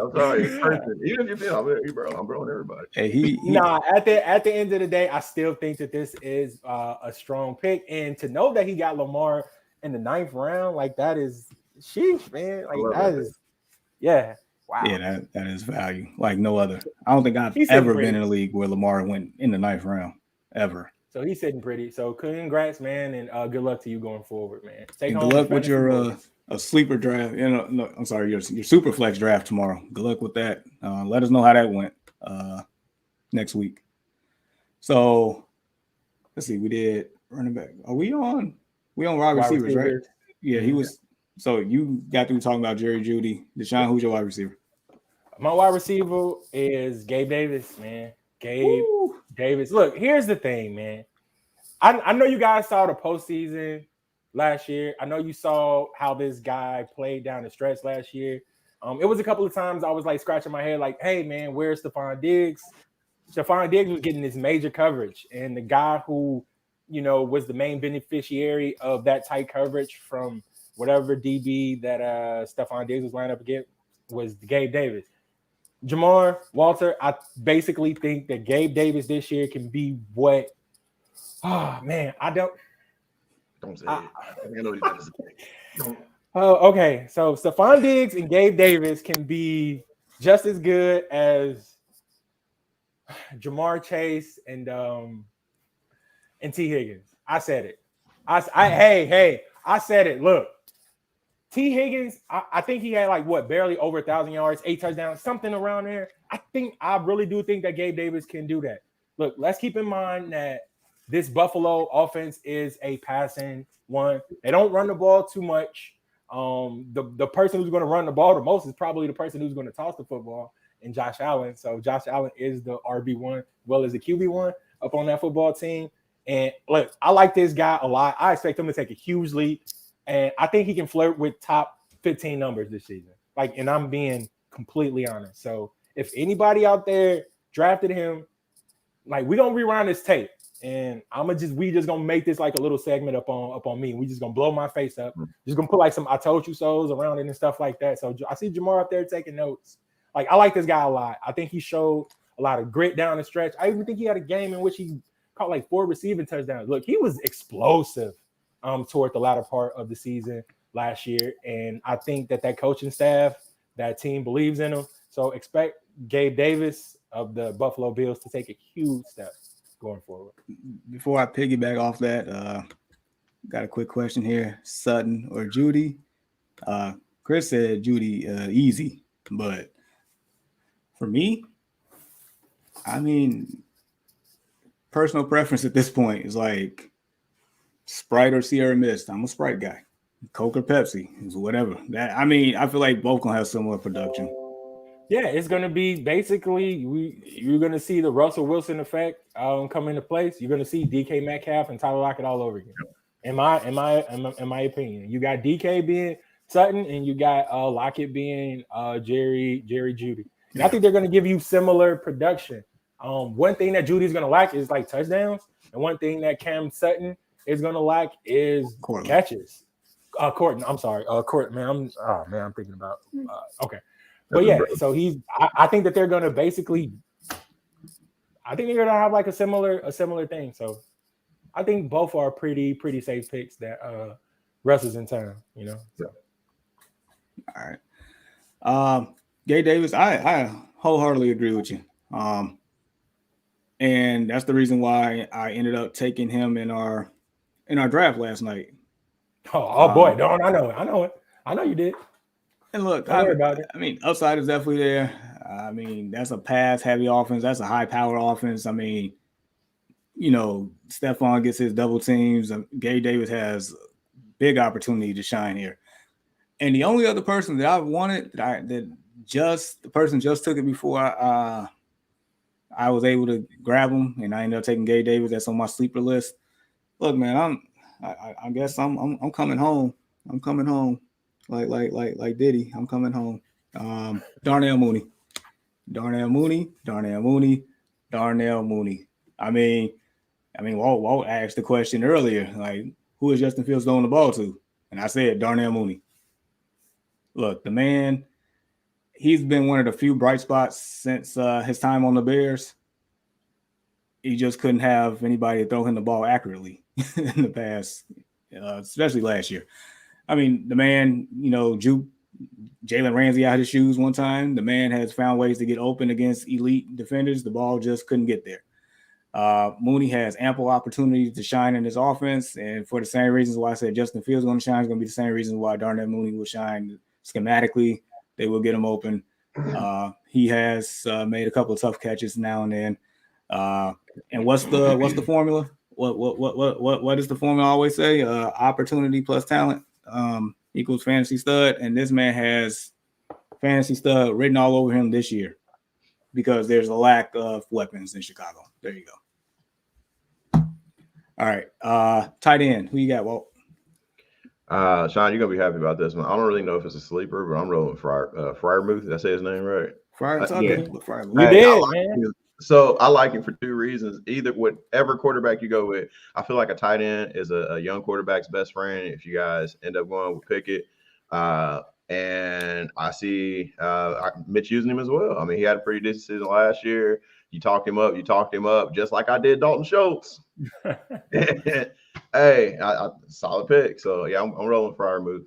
[SPEAKER 2] Even if you feel I'm bro everybody.
[SPEAKER 1] Hey,
[SPEAKER 3] at the end of the day, I still think that this is a strong pick. And to know that he got Lamar in the 9th round, like that is sheesh, man. Like that is, yeah. Wow.
[SPEAKER 1] Yeah, that is value. Like no other. I don't think I've ever been in a league where Lamar went in the 9th round ever.
[SPEAKER 3] So he's sitting pretty. So congrats, man, and good luck to you going forward, man.
[SPEAKER 1] Good luck with your a sleeper draft. No, I'm sorry, your super flex draft tomorrow. Good luck with that. Let us know how that went next week. So let's see. We did running back. Are we on? We on wide receivers, right? Yeah, he was. So you got through talking about Jerry Judy. Deshaun, who's your wide receiver?
[SPEAKER 3] My wide receiver is Gabe Davis, man. Gabe Davis. Look, here's the thing, man. I know you guys saw the postseason last year. I know you saw how this guy played down the stretch last year. It was a couple of times I was like scratching my head, like, hey, man, where's Stephon Diggs? Stephon Diggs was getting this major coverage. And the guy who, was the main beneficiary of that tight coverage from whatever DB that Stephon Diggs was lined up against was Gabe Davis. Jamar, Walter, I basically think that Gabe Davis this year can be what – oh, man,
[SPEAKER 2] Don't say it. I know what he's going to say.
[SPEAKER 3] Oh, okay. So Stephon Diggs and Gabe Davis can be just as good as Jamar Chase and T. Higgins. I said it. I said it. Look, T. Higgins, I think he had barely over 1,000 yards, 8 touchdowns, something around there. I really do think that Gabe Davis can do that. Look, let's keep in mind that this Buffalo offense is a passing one. They don't run the ball too much. The person who's going to run the ball the most is probably the person who's going to toss the football, and Josh Allen. So Josh Allen is the RB1 as well as the QB1 up on that football team. And look, I like this guy a lot. I expect him to take a huge leap, and I think he can flirt with top 15 numbers this season. And I'm being completely honest. So if anybody out there drafted him, we're gonna rewind this tape. And we just gonna make this a little segment up on me. We just gonna blow my face up. Just gonna put some I told you so's around it and stuff like that. So I see Jamar up there taking notes. I like this guy a lot. I think he showed a lot of grit down the stretch. I even think he had a game in which he caught 4 receiving touchdowns. Look, he was explosive toward the latter part of the season last year. And I think that coaching staff, that team believes in him. So expect Gabe Davis of the Buffalo Bills to take a huge step going forward.
[SPEAKER 1] Before I piggyback off that, got a quick question here. Sutton or Judy? Chris said Judy easy, but for me, personal preference at this point is Sprite or Sierra Mist. I'm a Sprite guy. Coke or Pepsi is whatever. I feel like both gonna have similar production.
[SPEAKER 3] Yeah, it's going to be basically you're going to see the Russell Wilson effect come into place. You're going to see DK Metcalf and Tyler Lockett all over again. In my opinion, you got DK being Sutton and you got Lockett being Jerry Judy. And I think they're going to give you similar production. One thing that Judy's going to lack is touchdowns, and one thing that Cam Sutton is going to lack is catches. Courtney, I'm sorry, Courtney. I'm thinking about okay. But yeah, so I think that they're going to basically, I think they're going to have a similar thing. So I think both are pretty safe picks that Russ is in town, So.
[SPEAKER 1] All right. Gabe Davis, I wholeheartedly agree with you. And that's the reason why I ended up taking him in our draft last night.
[SPEAKER 3] Oh boy, Dawn, I know it. I know you did.
[SPEAKER 1] And look,
[SPEAKER 3] don't worry about it.
[SPEAKER 1] Upside is definitely there. That's a pass-heavy offense. That's a high-power offense. Stephon gets his double teams. Gabe Davis has big opportunity to shine here. And the only other person that I wanted, the person just took it before I was able to grab him, and I ended up taking Gabe Davis. That's on my sleeper list. Look, man, I guess I'm coming home. I'm coming home. Like Diddy, I'm coming home. Darnell Mooney. Walt asked the question earlier, who is Justin Fields throwing the ball to? And I said Darnell Mooney. Look, the man, he's been one of the few bright spots since his time on the Bears. He just couldn't have anybody to throw him the ball accurately in the past, especially last year. The man, juked Jalen Ramsey out of his shoes one time. The man has found ways to get open against elite defenders. The ball just couldn't get there. Mooney has ample opportunity to shine in his offense. And for the same reasons why I said Justin Fields is going to shine, is going to be the same reasons why Darnell Mooney will shine schematically. They will get him open. He has made a couple of tough catches now and then. And what's the formula? what does the formula always say? Opportunity plus talent equals fantasy stud, and this man has fantasy stud written all over him this year because there's a lack of weapons in Chicago. There you go. All right, tight end. Who you got, Walt?
[SPEAKER 2] Sean, you're gonna be happy about this one. I don't really know if it's a sleeper, but I'm rolling Freiermuth. Did I say his name right?
[SPEAKER 1] Freiermuth.
[SPEAKER 3] You did, man.
[SPEAKER 2] So I like him for two reasons. Either whatever quarterback you go with, I feel like a tight end is a young quarterback's best friend. If you guys end up going with Pickett, and I see Mitch using him as well. I mean, he had a pretty decent season last year. You talked him up, just like I did Dalton Schultz. Hey, solid pick. So yeah, I'm rolling Freiermuth.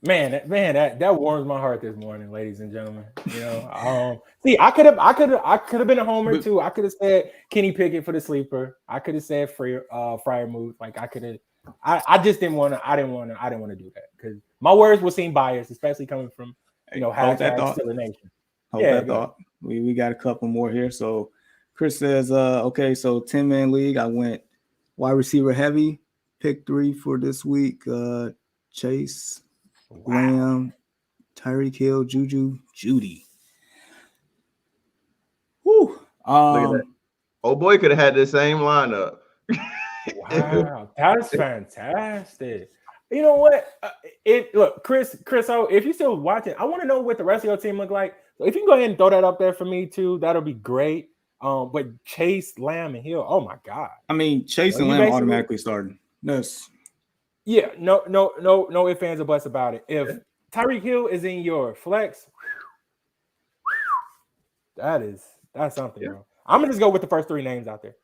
[SPEAKER 3] Man, that warms my heart this morning, ladies and gentlemen. You know, see, I could have been a homer too. I could have said Kenny Pickett for the sleeper. I could have said Freiermuth. Like I could have. I just didn't want to. I didn't want to do that because my words will seem biased, especially coming from hashtag Steeler Nation.
[SPEAKER 1] Hold that thought. We got a couple more here. So Chris says, okay, so 10-man league. I went wide receiver heavy. Pick 3 for this week. Chase. Lamb, Tyreek Hill, Juju, Judy. Woo.
[SPEAKER 2] Look at that. Oh boy, could have had the same lineup.
[SPEAKER 3] Wow, that's fantastic. You know what? Look, Chris. So if you're still watching, I want to know what the rest of your team look like. So if you can go ahead and throw that up there for me too, that'll be great. But Chase, Lamb, and Hill. Oh my God.
[SPEAKER 1] I mean, Chase and Lamb automatically starting. Yes.
[SPEAKER 3] Yeah, no ifs, ands, or buts about it. If Tyreek Hill is in your flex, that's something, bro. I'm gonna just go with the first 3 names out there.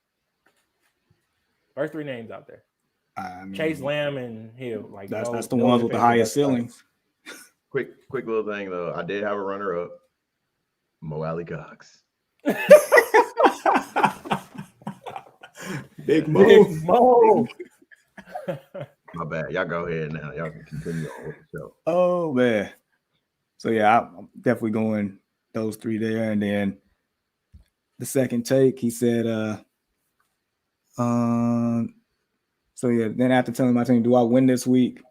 [SPEAKER 3] I mean, Chase, Lamb, and Hill. Like
[SPEAKER 1] that's the ones with the highest ceilings.
[SPEAKER 2] Quick little thing though. I did have a runner-up, Mo Alley Cox.
[SPEAKER 1] Big Mo.
[SPEAKER 2] My bad. Y'all go ahead now. Y'all can continue on with the show.
[SPEAKER 1] Oh man. So yeah, I'm definitely going those 3 there. And then the second take, he said, so yeah, then after telling my team, do I win this week?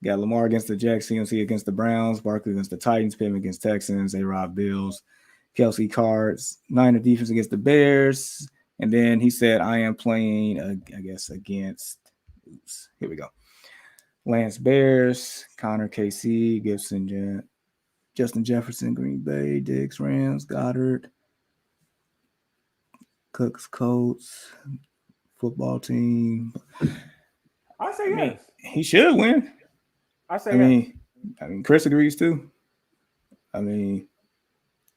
[SPEAKER 1] Got Lamar against the Jacks, CMC against the Browns, Barkley against the Titans, Pittman against Texans, A-Rod Bills, Kelsey Cards, Niner defense against the Bears. And then he said, I am playing, I guess, against here we go. Lance Bears, Connor KC, Gibson, Justin Jefferson, Green Bay, Diggs, Rams, Goddard, Cooks, Colts, football team.
[SPEAKER 3] I say yes.
[SPEAKER 1] He should win.
[SPEAKER 3] I say
[SPEAKER 1] yes. I mean, Chris agrees too. I mean,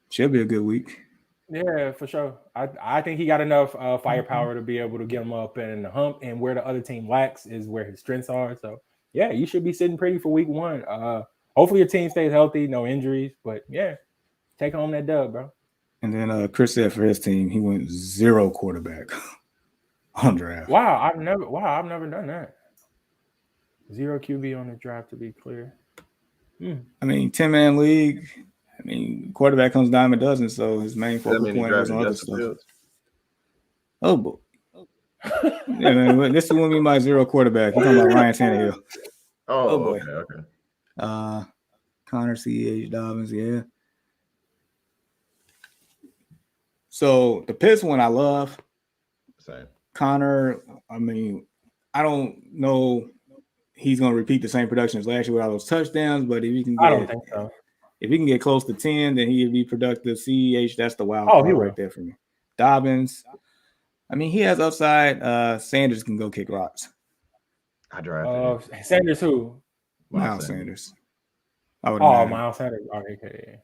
[SPEAKER 1] should be a good week.
[SPEAKER 3] Yeah, for sure. I think he got enough firepower to be able to get him up in the hump, and where the other team lacks is where his strengths are. So, yeah, you should be sitting pretty for week 1. Hopefully your team stays healthy, no injuries. But, yeah, take home that dub, bro.
[SPEAKER 1] And then Chris said for his team, he went 0 quarterback on draft.
[SPEAKER 3] Wow, I've never done that. 0 QB on the draft, to be clear.
[SPEAKER 1] I mean, 10-man league. I mean, quarterback comes dime a dozen, so his main focal point was on other stuff. Oh, boy. Yeah, man, this is when we my 0 quarterback. He's talking about Ryan Tannehill.
[SPEAKER 2] Oh boy. Okay.
[SPEAKER 1] Connor C.H. Dobbins, yeah. So the Pitts one I love.
[SPEAKER 2] Same.
[SPEAKER 1] Connor, I mean, I don't know he's going to repeat the same production as last year with all those touchdowns, but if he can get,
[SPEAKER 3] I don't think so.
[SPEAKER 1] If he can get close to 10, then he'd be productive. CEH, that's the wild card right there for me. Dobbins, I mean, he has upside. Sanders can go kick rocks.
[SPEAKER 2] I drafted
[SPEAKER 3] Sanders who?
[SPEAKER 1] Miles Sanders.
[SPEAKER 3] Miles Sanders. Okay.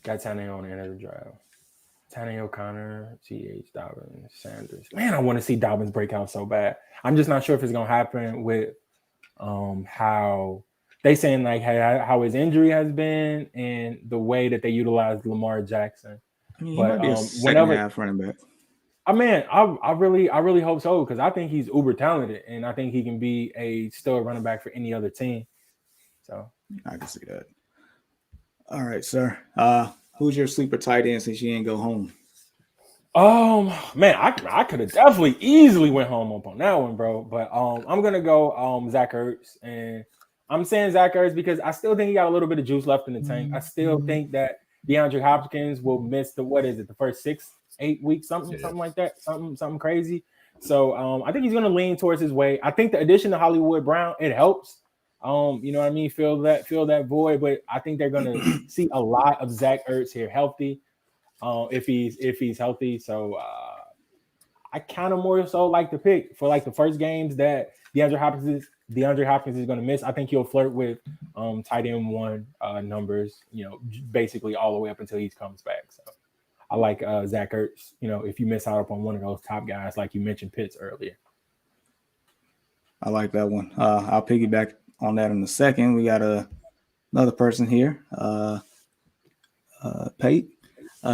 [SPEAKER 3] Got Tannehill on the end of the draft. Tannehill, Connor, CH, Dobbins, Sanders. Man, I want to see Dobbins break out so bad. I'm just not sure if it's going to happen with how they saying like how his injury has been and the way that they utilized Lamar Jackson.
[SPEAKER 1] I mean, he might be a second half running back.
[SPEAKER 3] I mean, I really hope so because I think he's uber talented and I think he can be a stud running back for any other team. So
[SPEAKER 1] I can see that. All right, sir. Who's your sleeper tight end since you ain't go home?
[SPEAKER 3] Man, I could have definitely easily went home up on that one, bro. But I'm gonna go Zach Ertz, and I'm saying Zach Ertz because I still think he got a little bit of juice left in the tank. I still think that DeAndre Hopkins will miss the first 6-8 weeks, something like that, something crazy. So I think he's gonna lean towards his way. I think the addition of Hollywood Brown, it helps. You know what I mean? Fill that void, but I think they're gonna see a lot of Zach Ertz here healthy. If he's healthy. So I kind of more so like to pick for like the first games that DeAndre Hopkins is going to miss. I think he'll flirt with tight end one numbers, basically all the way up until he comes back. So I like Zach Ertz, if you miss out upon one of those top guys, like you mentioned Pitts earlier.
[SPEAKER 1] I like that one. I'll piggyback on that in a second. We got another person here, Pate.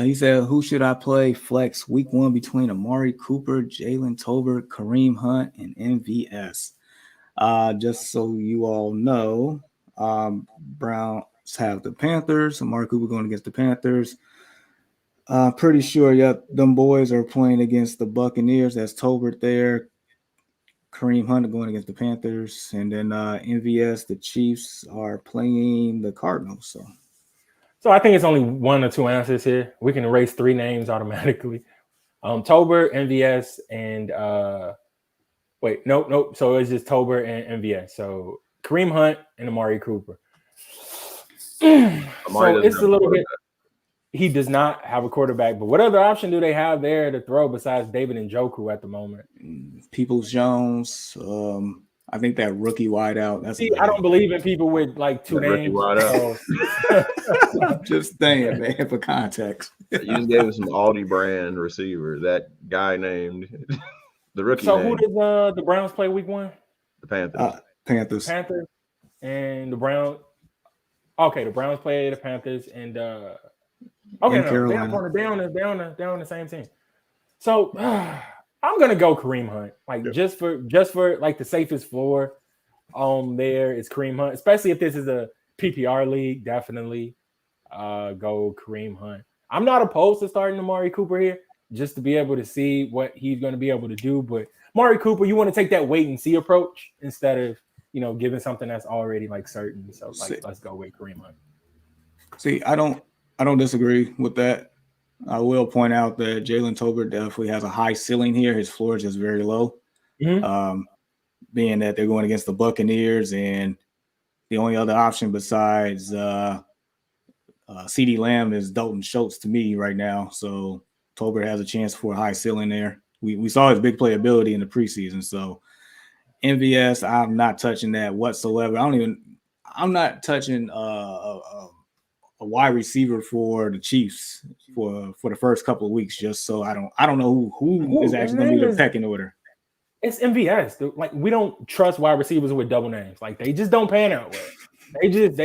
[SPEAKER 1] He said, who should I play flex week 1 between Amari Cooper, Jalen Tolbert, Kareem Hunt, and MVS? Just so you all know, Browns have the Panthers. Amari Cooper going against the Panthers. Pretty sure, them boys are playing against the Buccaneers. That's Tolbert there. Kareem Hunt going against the Panthers. And then MVS, the Chiefs, are playing the Cardinals.
[SPEAKER 3] So I think it's only 1 or 2 answers here. We can erase 3 names automatically. Tolbert, MVS, and nope. So it's just Tolbert and MVS. So Kareem Hunt and Amari Cooper. So it's a little bit. He does not have a quarterback, but what other option do they have there to throw besides David Njoku at the moment?
[SPEAKER 1] Peoples-Jones. I think that rookie wideout.
[SPEAKER 3] I don't believe in people with like 2 names. So.
[SPEAKER 1] Just saying, man, for context.
[SPEAKER 2] You just gave us some Aldi brand receiver. That guy named the rookie.
[SPEAKER 3] So who did the Browns play week 1?
[SPEAKER 2] The Panthers.
[SPEAKER 1] Panthers
[SPEAKER 3] and the Browns. Okay, the Browns play the Panthers and they're on the same team. So I'm gonna go Kareem Hunt, just for like the safest floor. There is Kareem Hunt, especially if this is a PPR league. Definitely, go Kareem Hunt. I'm not opposed to starting Amari Cooper here, just to be able to see what he's going to be able to do. But Amari Cooper, you want to take that wait and see approach instead of giving something that's already like certain. So let's go with Kareem Hunt.
[SPEAKER 1] See, I don't disagree with that. I will point out that Jalen Tolbert definitely has a high ceiling here. His floor is just very low. Mm-hmm. Being that they're going against the Buccaneers, and the only other option besides CeeDee Lamb is Dalton Schultz to me right now. So Tolbert has a chance for a high ceiling there. We saw his big playability in the preseason. So MVS, I'm not touching that whatsoever. I'm not touching a wide receiver for the Chiefs for the first couple of weeks, just so I don't know who is actually going to be the pecking order.
[SPEAKER 3] It's MVS. Like, we don't trust wide receivers with double names. Like, they just don't pan out well. They just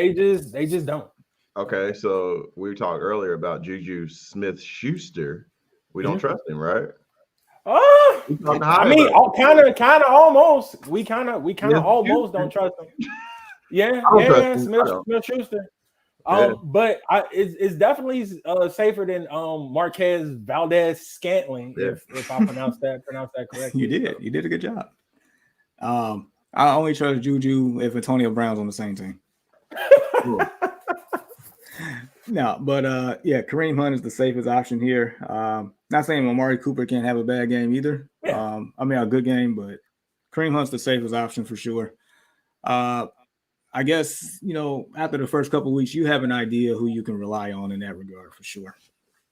[SPEAKER 3] don't.
[SPEAKER 2] Okay, so we talked earlier about Juju Smith-Schuster. We don't trust him, right?
[SPEAKER 3] I mean, kind of almost. We kind of almost don't trust him. Yeah, Smith-Schuster. But it's definitely safer than Marquez Valdez-Scantling, if I pronounce that correctly.
[SPEAKER 1] You did a good job. I only trust Juju if Antonio Brown's on the same team. No, but Kareem Hunt is the safest option here. Not saying Amari Cooper can't have a bad game either.
[SPEAKER 3] Yeah.
[SPEAKER 1] A good game, but Kareem Hunt's the safest option for sure. I guess, after the first couple of weeks, you have an idea who you can rely on in that regard for sure.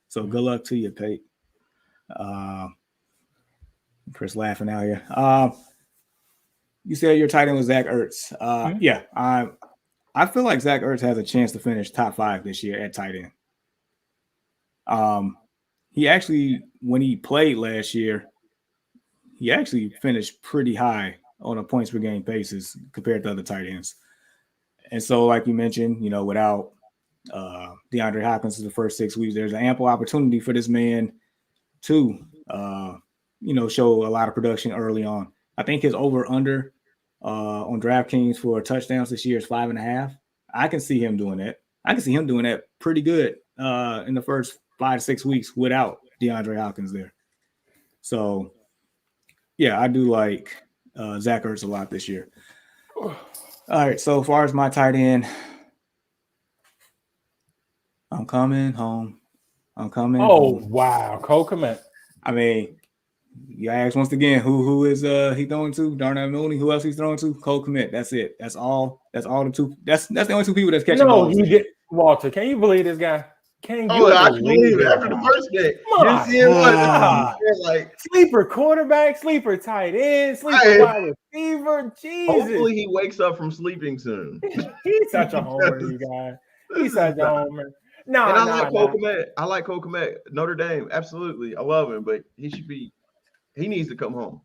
[SPEAKER 1] So good luck to you, Pate. Chris laughing out here. You said your tight end was Zach Ertz. Yeah, I feel like Zach Ertz has a chance to finish top 5 this year at tight end. He actually, when he played last year, he actually finished pretty high on a points per game basis compared to other tight ends. And so, like you mentioned, without DeAndre Hopkins in the first 6 weeks, there's an ample opportunity for this man to, show a lot of production early on. I think his over/under on DraftKings for touchdowns this year is 5.5. I can see him doing that. I can see him doing that pretty good in the first 5 to 6 weeks without DeAndre Hopkins there. So, yeah, I do like Zach Ertz a lot this year. All right, so as far as my tight end, I'm coming home. I'm coming home.
[SPEAKER 3] Wow, Cole Kmet.
[SPEAKER 1] I mean, you ask once again, who is he throwing to? Darnell Mooney. Who else he's throwing to? Cole Kmet. That's it. That's all the two. That's the only two people that's catching balls.
[SPEAKER 3] No, he did. Walter, can you believe this guy? Can you
[SPEAKER 2] I can believe it after the first game. You see what? Like
[SPEAKER 3] sleeper quarterback, sleeper tight end, sleeper wide receiver. Jesus.
[SPEAKER 2] Hopefully he wakes up from sleeping soon.
[SPEAKER 3] He's such a homer, you guys. He's such a homer. No,
[SPEAKER 2] and I like Cole Kmet. I like Cole Kmet. Notre Dame, absolutely. I love him, but he needs to come home.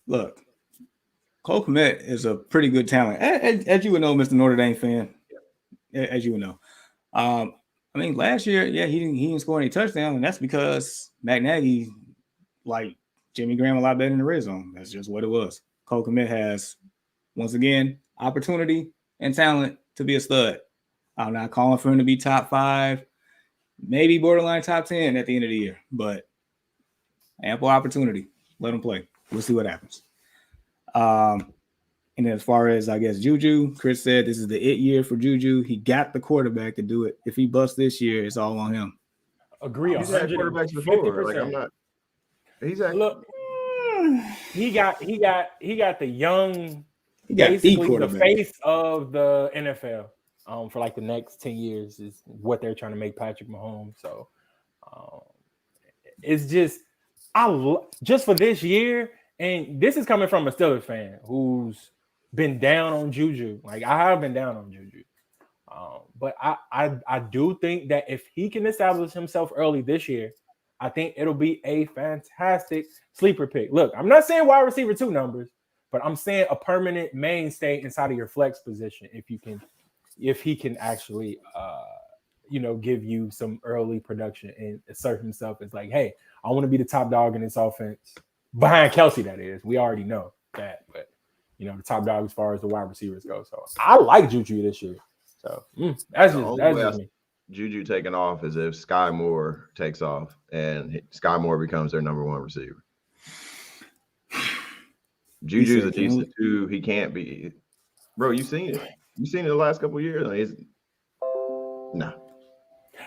[SPEAKER 1] Look, Cole Kmet is a pretty good talent, as you would know, Mr. Notre Dame fan. As you would know. I mean, last year, yeah, he didn't score any touchdowns, and that's because Matt Nagy like Jimmy Graham a lot better in the red zone. That's just what it was. Cole Kmet has, once again, opportunity and talent to be a stud. I'm not calling for him to be top 5, maybe borderline top 10 at the end of the year, but ample opportunity. Let him play. We'll see what happens. And as far as, I guess, Juju, Chris said this is the it year for Juju. He got the quarterback to do it. If he busts this year, it's all on him.
[SPEAKER 3] Agree.
[SPEAKER 2] He's had quarterbacks before. Like, I'm not.
[SPEAKER 3] Look. He got the young.
[SPEAKER 1] He got
[SPEAKER 3] basically the face of the NFL. For like the next 10 years is what they're trying to make Patrick Mahomes. So it's just just for this year, and this is coming from a Steelers fan who's been down on Juju. Like I have been down on Juju. But I do think that if he can establish himself early this year, I think it'll be a fantastic sleeper pick. Look, I'm not saying wide receiver 2 numbers, but I'm saying a permanent mainstay inside of your flex position if he can actually give you some early production and assert himself as like, hey, I want to be the top dog in this offense. Behind Kelsey, that is. We already know that, but the top dog as far as the wide receivers go. So I like Juju this year. So that's just me.
[SPEAKER 2] Juju taking off is if Sky Moore takes off and Sky Moore becomes their number 1 receiver. Juju's a decent 2. He can't be. Bro, you've seen it. You've seen it the last couple of years. No.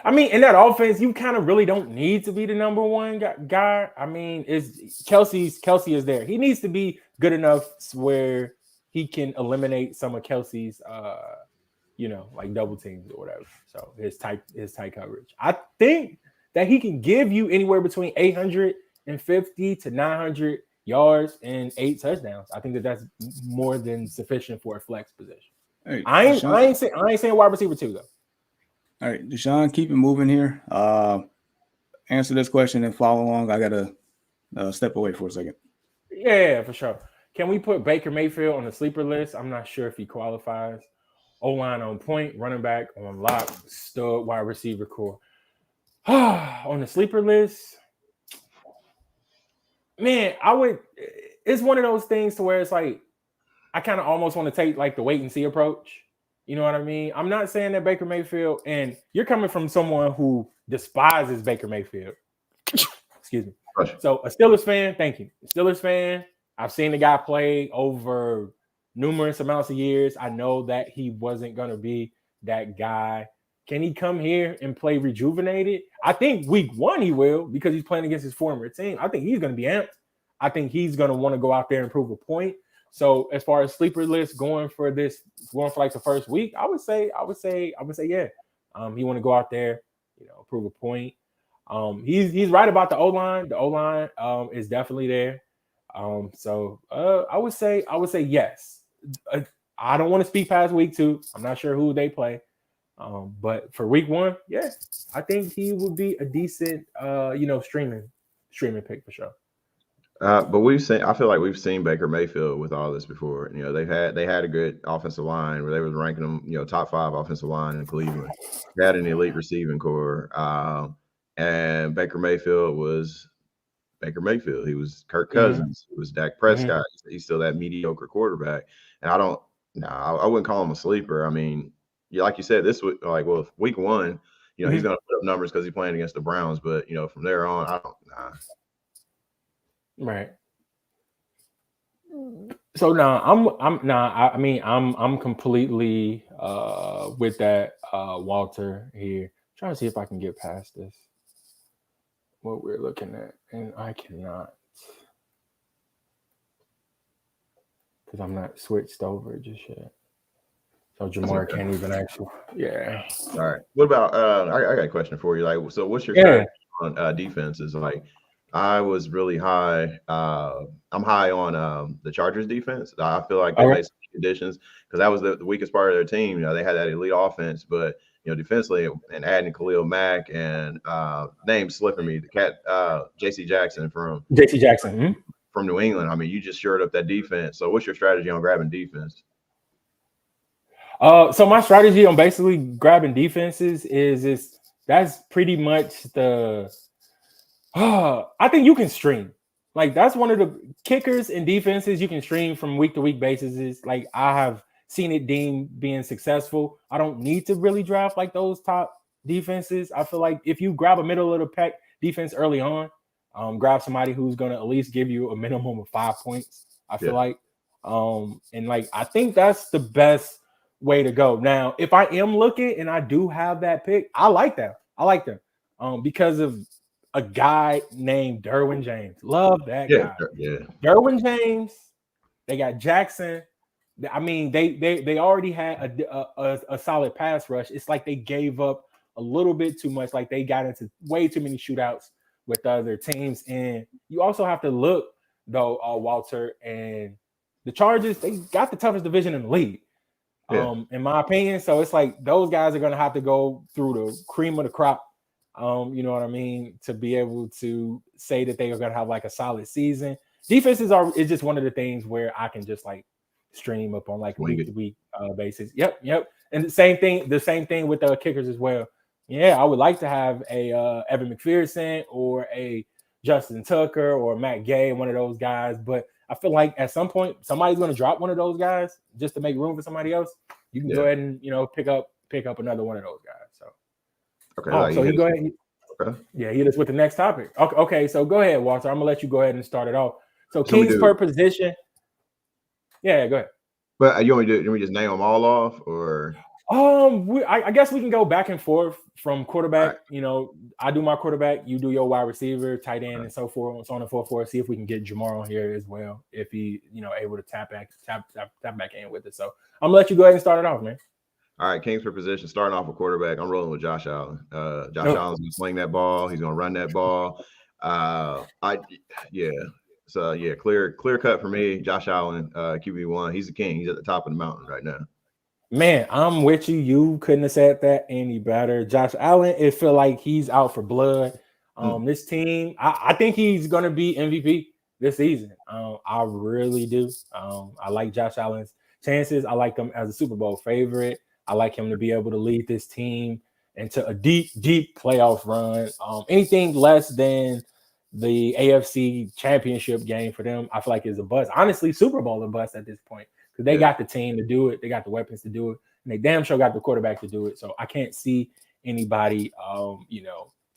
[SPEAKER 3] I mean, in that offense, you kind of really don't need to be the number 1 guy. I mean, Kelsey is there. He needs to be good enough where he can eliminate some of Kelsey's, like double teams or whatever. So his tight coverage. I think that he can give you anywhere between 850 to 900 yards and 8 touchdowns. I think that's more than sufficient for a flex position. Hey, I ain't saying wide receiver 2 though.
[SPEAKER 1] All right, Deshaun, keep it moving here. Answer this question and follow along. I gotta step away for a second.
[SPEAKER 3] Yeah, for sure. Can we put Baker Mayfield on the sleeper list? I'm not sure if he qualifies. O-line on point, running back on lock, stud, wide receiver core. On the sleeper list, man, it's one of those things to where it's like I kind of almost want to take like the wait and see approach. You know what I mean? I'm not saying that Baker Mayfield, and you're coming from someone who despises Baker Mayfield. Excuse me. So a Steelers fan, thank you. A Steelers fan, I've seen the guy play over numerous amounts of years. I know that he wasn't going to be that guy. Can he come here and play rejuvenated? I think week 1 he will because he's playing against his former team. I think he's going to be amped. I think he's going to want to go out there and prove a point. So as far as sleeper list going for like the first week, I would say yeah. He want to go out there, prove a point. He's right about the O-line. The O-line is definitely there. So I would say yes. I don't want to speak past week 2. I'm not sure who they play. But for week 1, yeah, I think he would be a decent streaming pick for sure.
[SPEAKER 2] But I feel like we've seen Baker Mayfield with all this before. They had a good offensive line where they were ranking them, top 5 offensive line in Cleveland. They had an elite receiving core. And Baker Mayfield was Baker Mayfield. He was Kirk Cousins. He was Dak Prescott. Mm-hmm. He's still that mediocre quarterback. And I wouldn't call him a sleeper. I mean, like you said, week 1, you know, he's going to put up numbers because he's playing against the Browns. But, you know, from there on, I don't.
[SPEAKER 3] Right. So I'm completely with that, Walter here. Trying to see if I can get past this. What we're looking at, and I cannot because I'm not switched over just yet. So Jamar can't even actually. Yeah.
[SPEAKER 2] All right. What about? I got a question for you. Like, so what's your strategy on defenses? Like, I was really high. I'm high on the Chargers defense. I feel like they made some conditions because that was the weakest part of their team. You know, they had that elite offense, but you know, defensively and adding Khalil Mack and name slipping me, the cat J.C. Jackson from New England. I mean, you just shored up that defense. So what's your strategy on grabbing defense?
[SPEAKER 3] So my strategy on basically grabbing defenses is that's pretty much the I think you can stream. Like that's one of the kickers and defenses you can stream from week to week basis. Is like I have seen it deemed being successful. I don't need to really draft like those top defenses. I feel like if you grab a middle of the pack defense early on, grab somebody who's going to at least give you a minimum of 5 points. I feel like, and like I think that's the best way to go. Now, if I am looking and I do have that pick, I like that. Because of a guy named Derwin James. Love that guy.
[SPEAKER 2] Yeah.
[SPEAKER 3] Derwin James. They got Jackson. I mean, they already had a solid pass rush. It's like they gave up a little bit too much. Like they got into way too many shootouts with other teams. And you also have to look, though, Walter, and the Chargers, they got the toughest division in the league. In my opinion. So it's like those guys are going to have to go through the cream of the crop. You know what I mean? To be able to say that they are going to have like a solid season. Defenses is just one of the things where I can just like stream up on like week to week basis. Yep. And the same thing with the kickers as well. Yeah, I would like to have a Evan McPherson or a Justin Tucker or Matt Gay, one of those guys. But I feel like at some point somebody's going to drop one of those guys just to make room for somebody else. You can go ahead and pick up another one of those guys. So.
[SPEAKER 2] Okay.
[SPEAKER 3] So you go ahead. Okay. Yeah, hit us with the next topic. Okay. So go ahead, Walter. I'm gonna let you go ahead and start it off. So kings per position. Yeah, go ahead.
[SPEAKER 2] But you want me to just name them all off, or?
[SPEAKER 3] I guess we can go back and forth from quarterback. Right. You know, I do my quarterback, you do your wide receiver, tight end, and so forth, so on and so forth. See if we can get Jamar on here as well, if he, able to tap back in with it. So I'm gonna let you go ahead and start it off, man.
[SPEAKER 2] All right, kings per position. Starting off with quarterback, I'm rolling with Josh Allen. Allen's gonna sling that ball. He's gonna run that ball. Clear cut for me. Josh Allen, QB1. He's the king. He's at the top of the mountain right now.
[SPEAKER 3] Man, I'm with you. You couldn't have said that any better. Josh Allen, it feel like he's out for blood. This team, I think he's gonna be MVP this season. I really do. I like Josh Allen's chances. I like him as a Super Bowl favorite. I like him to be able to lead this team into a deep, deep playoff run. Anything less than the AFC championship game for them, I feel like is a bust. Honestly, Super Bowl a bust at this point because they got the team to do it. They got the weapons to do it. And they damn sure got the quarterback to do it. So I can't see anybody,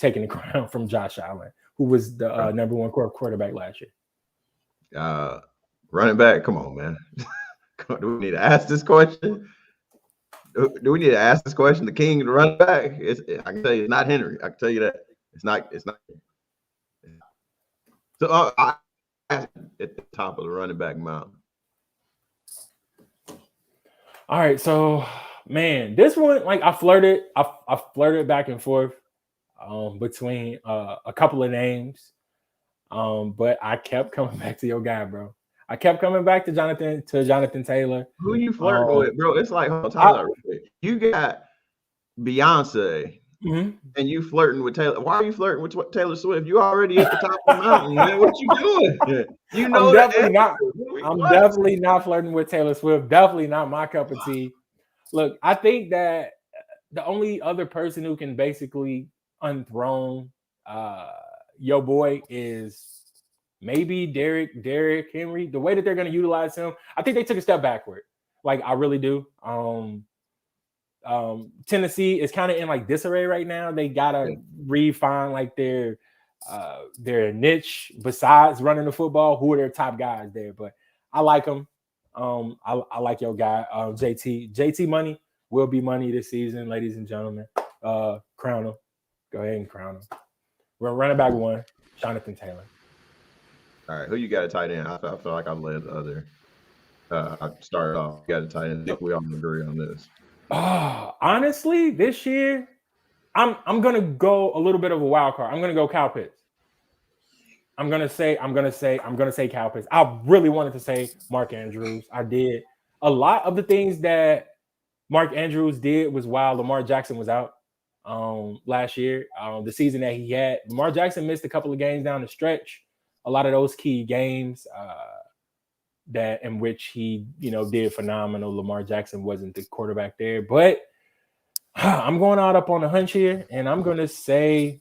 [SPEAKER 3] taking the crown from Josh Allen, who was the number one quarterback last year.
[SPEAKER 2] Running back, come on, man. Do we need to ask this question? Do we need to ask this question? The king of the running back? I can tell you, it's not Henry. I can tell you that it's not. So I at the top of the running back mountain.
[SPEAKER 3] All right, so man, this one, like I flirted back and forth between a couple of names, but I kept coming back to your guy, bro. I kept coming back to Jonathan Taylor.
[SPEAKER 2] Who you flirting with, bro? It's like, hold on, you got Beyonce, and you flirting with Taylor. Why are you flirting with Taylor Swift? You already at the top of the mountain, man. What you doing? You know,
[SPEAKER 3] I'm definitely not flirting with Taylor Swift. Definitely not my cup of tea. Look, I think that the only other person who can basically unthrone your boy is maybe Derrick Henry. The way that they're going to utilize him, I think they took a step backward. Like I really do. Tennessee is kind of in like disarray right now. They gotta refine like their niche besides running the football. Who are their top guys there? But I like them. I like your guy, JT. JT money will be money this season, ladies and gentlemen. Crown him. Go ahead and crown him. We're running back one, Jonathan Taylor.
[SPEAKER 2] All right, who you got a tight end? I feel like I've led the other. I started off. You got a tight end. I think we all agree on this.
[SPEAKER 3] Honestly, this year, I'm gonna go a little bit of a wild card. I'm gonna go Kyle Pitts. I'm gonna say Kyle Pitts. I really wanted to say Mark Andrews. I did. A lot of the things that Mark Andrews did was while Lamar Jackson was out last year. The season that he had, Lamar Jackson missed a couple of games down the stretch. A lot of those key games that in which he, did phenomenal. Lamar Jackson wasn't the quarterback there, but I'm going out up on a hunch here, and I'm gonna say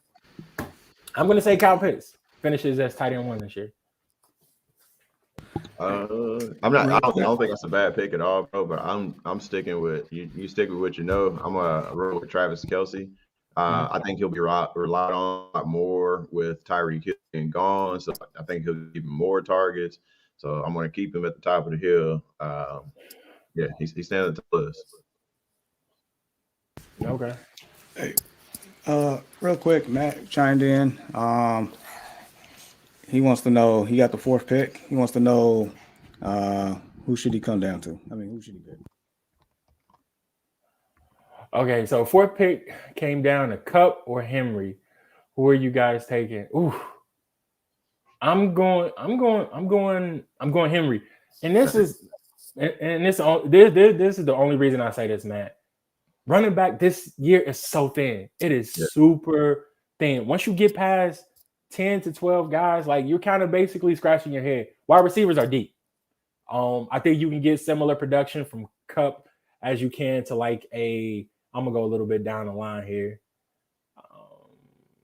[SPEAKER 3] Kyle Pitts finishes as tight end 1 this year.
[SPEAKER 2] I don't think that's a bad pick at all, bro. But I'm sticking with you. You stick with what you know. I'm a roll with Travis Kelce. I think he'll be relied on a lot more with Tyreek Hill being gone. So I think he'll give him more targets. So I'm going to keep him at the top of the hill. He's standing at the list.
[SPEAKER 3] Okay.
[SPEAKER 1] Hey, real quick, Matt chimed in. He wants to know, he got the 4th pick. He wants to know who should he come down to? I mean, who should he pick?
[SPEAKER 3] Okay, so 4th pick came down to Kupp or Henry. Who are you guys taking? Ooh. I'm going Henry. And this is the only reason I say this, Matt. Running back this year is so thin. It is super thin. Once you get past 10 to 12 guys, like you're kind of basically scratching your head. Wide receivers are deep. I think you can get similar production from Kupp as you can to like I'm gonna go a little bit down the line here.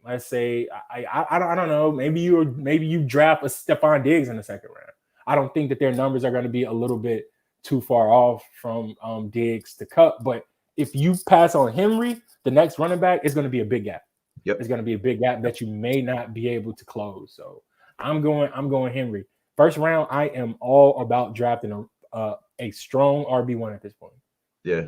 [SPEAKER 3] Let's say I don't know. Maybe you draft a Stephon Diggs in the 2nd round. I don't think that their numbers are going to be a little bit too far off from Diggs to Kupp. But if you pass on Henry, the next running back is going to be a big gap.
[SPEAKER 2] Yep.
[SPEAKER 3] It's going to be a big gap that you may not be able to close. So I'm going Henry. 1st round, I am all about drafting a strong RB1 at this point.
[SPEAKER 2] Yeah.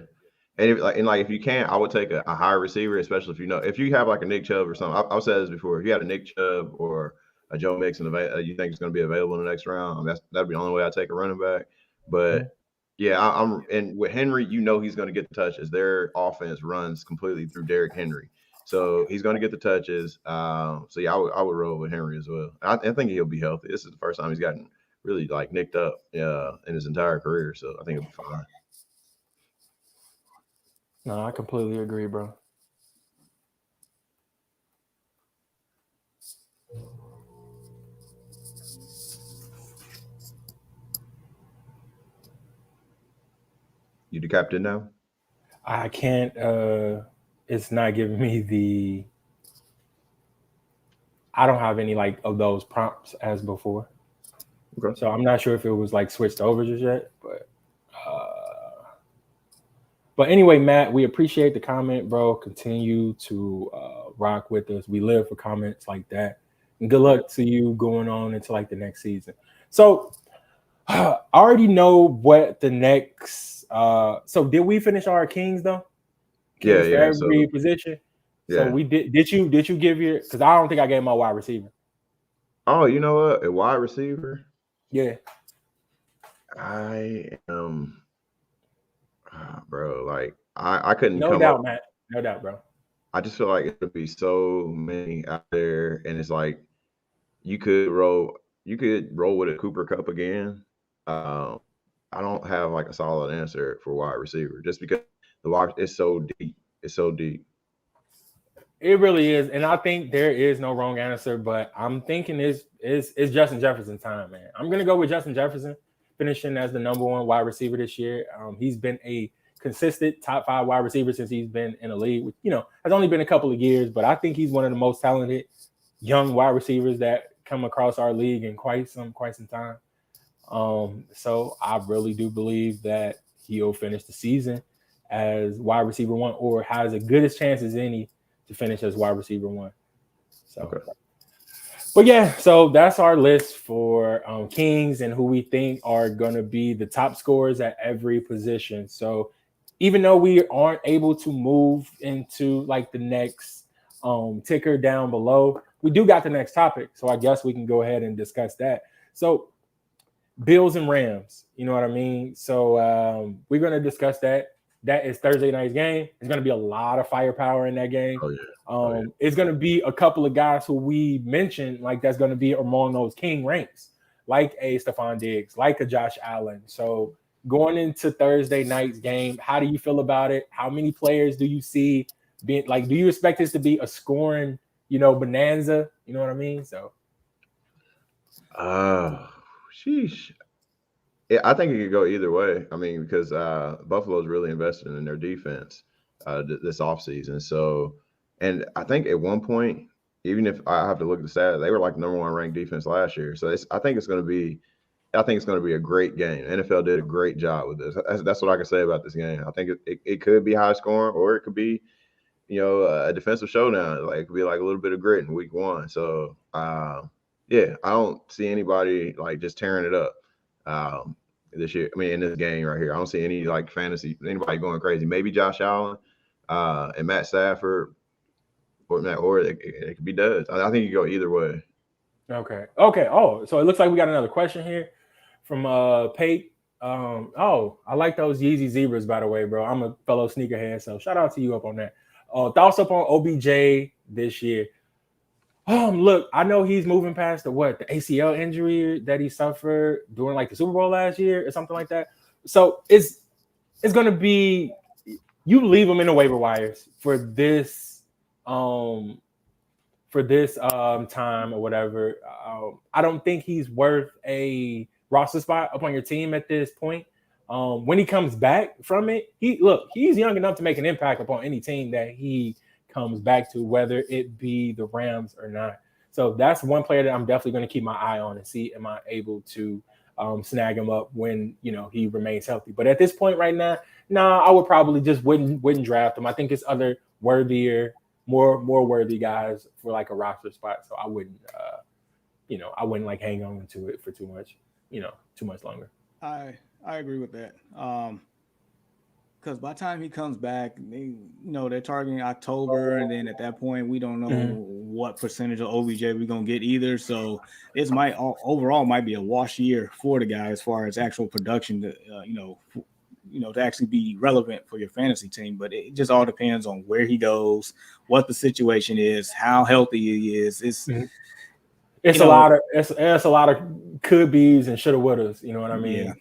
[SPEAKER 2] And if you can, I would take a high receiver, especially if you have like a Nick Chubb or something. I've said this before. If you had a Nick Chubb or a Joe Mixon, you think it's going to be available in the next round, that'd be the only way I take a running back. But and with Henry, he's going to get the touches. Their offense runs completely through Derrick Henry, so he's going to get the touches. I would roll with Henry as well. I think he'll be healthy. This is the first time he's gotten really like nicked up in his entire career, so I think he'll be fine.
[SPEAKER 3] No, I completely agree, bro.
[SPEAKER 2] You the captain now?
[SPEAKER 3] I can't. It's not giving me I don't have any like of those prompts as before.
[SPEAKER 2] Okay.
[SPEAKER 3] So I'm not sure if it was like switched over just yet, but anyway, Matt, we appreciate the comment, bro. Continue to rock with us. We live for comments like that. And good luck to you going on into like the next season. So I already know what the next so did we finish our Kings though? Kings for every position. Yeah. So we did you give your, because I don't think I gave my wide receiver.
[SPEAKER 2] Oh, you know what? A wide receiver?
[SPEAKER 3] Yeah.
[SPEAKER 2] I am bro, like I couldn't
[SPEAKER 3] no
[SPEAKER 2] come
[SPEAKER 3] doubt,
[SPEAKER 2] up.
[SPEAKER 3] Matt. No doubt, bro.
[SPEAKER 2] I just feel like it would be so many out there, and it's like you could roll with a Cooper Kupp again. I don't have like a solid answer for wide receiver just because the wide is so deep. It's so deep.
[SPEAKER 3] It really is, and I think there is no wrong answer, but I'm thinking it's Justin Jefferson time, man. I'm gonna go with Justin Jefferson finishing as the number 1 wide receiver this year. He's been a consistent top 5 wide receiver since he's been in the league. Which, has only been a couple of years, but I think he's one of the most talented young wide receivers that come across our league in quite some time. So I really do believe that he'll finish the season as wide receiver 1 or has as good a chance as any to finish as wide receiver 1. So,
[SPEAKER 2] Okay.
[SPEAKER 3] But yeah, so that's our list for Kings and who we think are going to be the top scorers at every position. So even though we aren't able to move into like the next ticker down below, we do got the next topic. So I guess we can go ahead and discuss that. So Bills and Rams, you know what I mean? So we're going to discuss that. That is Thursday night's game. There's going to be a lot of firepower in that game.
[SPEAKER 2] Oh, yeah.
[SPEAKER 3] It's going to be a couple of guys who we mentioned, like that's going to be among those king ranks, like a Stephon Diggs, like a Josh Allen. So going into Thursday night's game, how do you feel about it? How many players do you see being like? Do you expect this to be a scoring, bonanza? You know what I mean? So,
[SPEAKER 2] sheesh. Yeah, I think it could go either way. I mean, because Buffalo's really invested in their defense this offseason. So, and I think at one point, even if I have to look at the stats, they were like number 1 ranked defense last year. So I think it's going to be a great game. NFL did a great job with this. That's what I can say about this game. I think it could be high scoring, or it could be, a defensive showdown. Like it could be like a little bit of grit in week 1. So, yeah, I don't see anybody like just tearing it up this year. I mean, in this game right here, I don't see any like fantasy anybody going crazy. Maybe Josh Allen and Matt Stafford, or it could be Duz. I think you go either way.
[SPEAKER 3] Okay. Oh, so it looks like we got another question here from Pate. I like those Yeezy Zebras, by the way, bro. I'm a fellow sneakerhead, so shout out to you up on that. Thoughts up on OBJ this year? Look, I know he's moving past the ACL injury that he suffered during like the Super Bowl last year or something like that. So it's going to be, you leave him in the waiver wires for this time or whatever. I don't think he's worth a roster spot upon your team at this point. When he comes back from it, he's young enough to make an impact upon any team that he comes back to, whether it be the Rams or not. So that's one player that I'm definitely going to keep my eye on and see, am I able to snag him up when, he remains healthy. But at this point right now, I would probably just wouldn't draft him. I think it's other worthier, more worthy guys for like a roster spot. So I wouldn't, I wouldn't like hang on to it for too much longer.
[SPEAKER 1] I agree with that. Because by the time he comes back, they're targeting October, and then at that point, we don't know what percentage of OBJ we're gonna get either. So this overall might be a wash year for the guy as far as actual production to to actually be relevant for your fantasy team. But it just all depends on where he goes, what the situation is, how healthy he is. It's
[SPEAKER 3] a lot of could be's and shoulda wouldas. You know what I mean?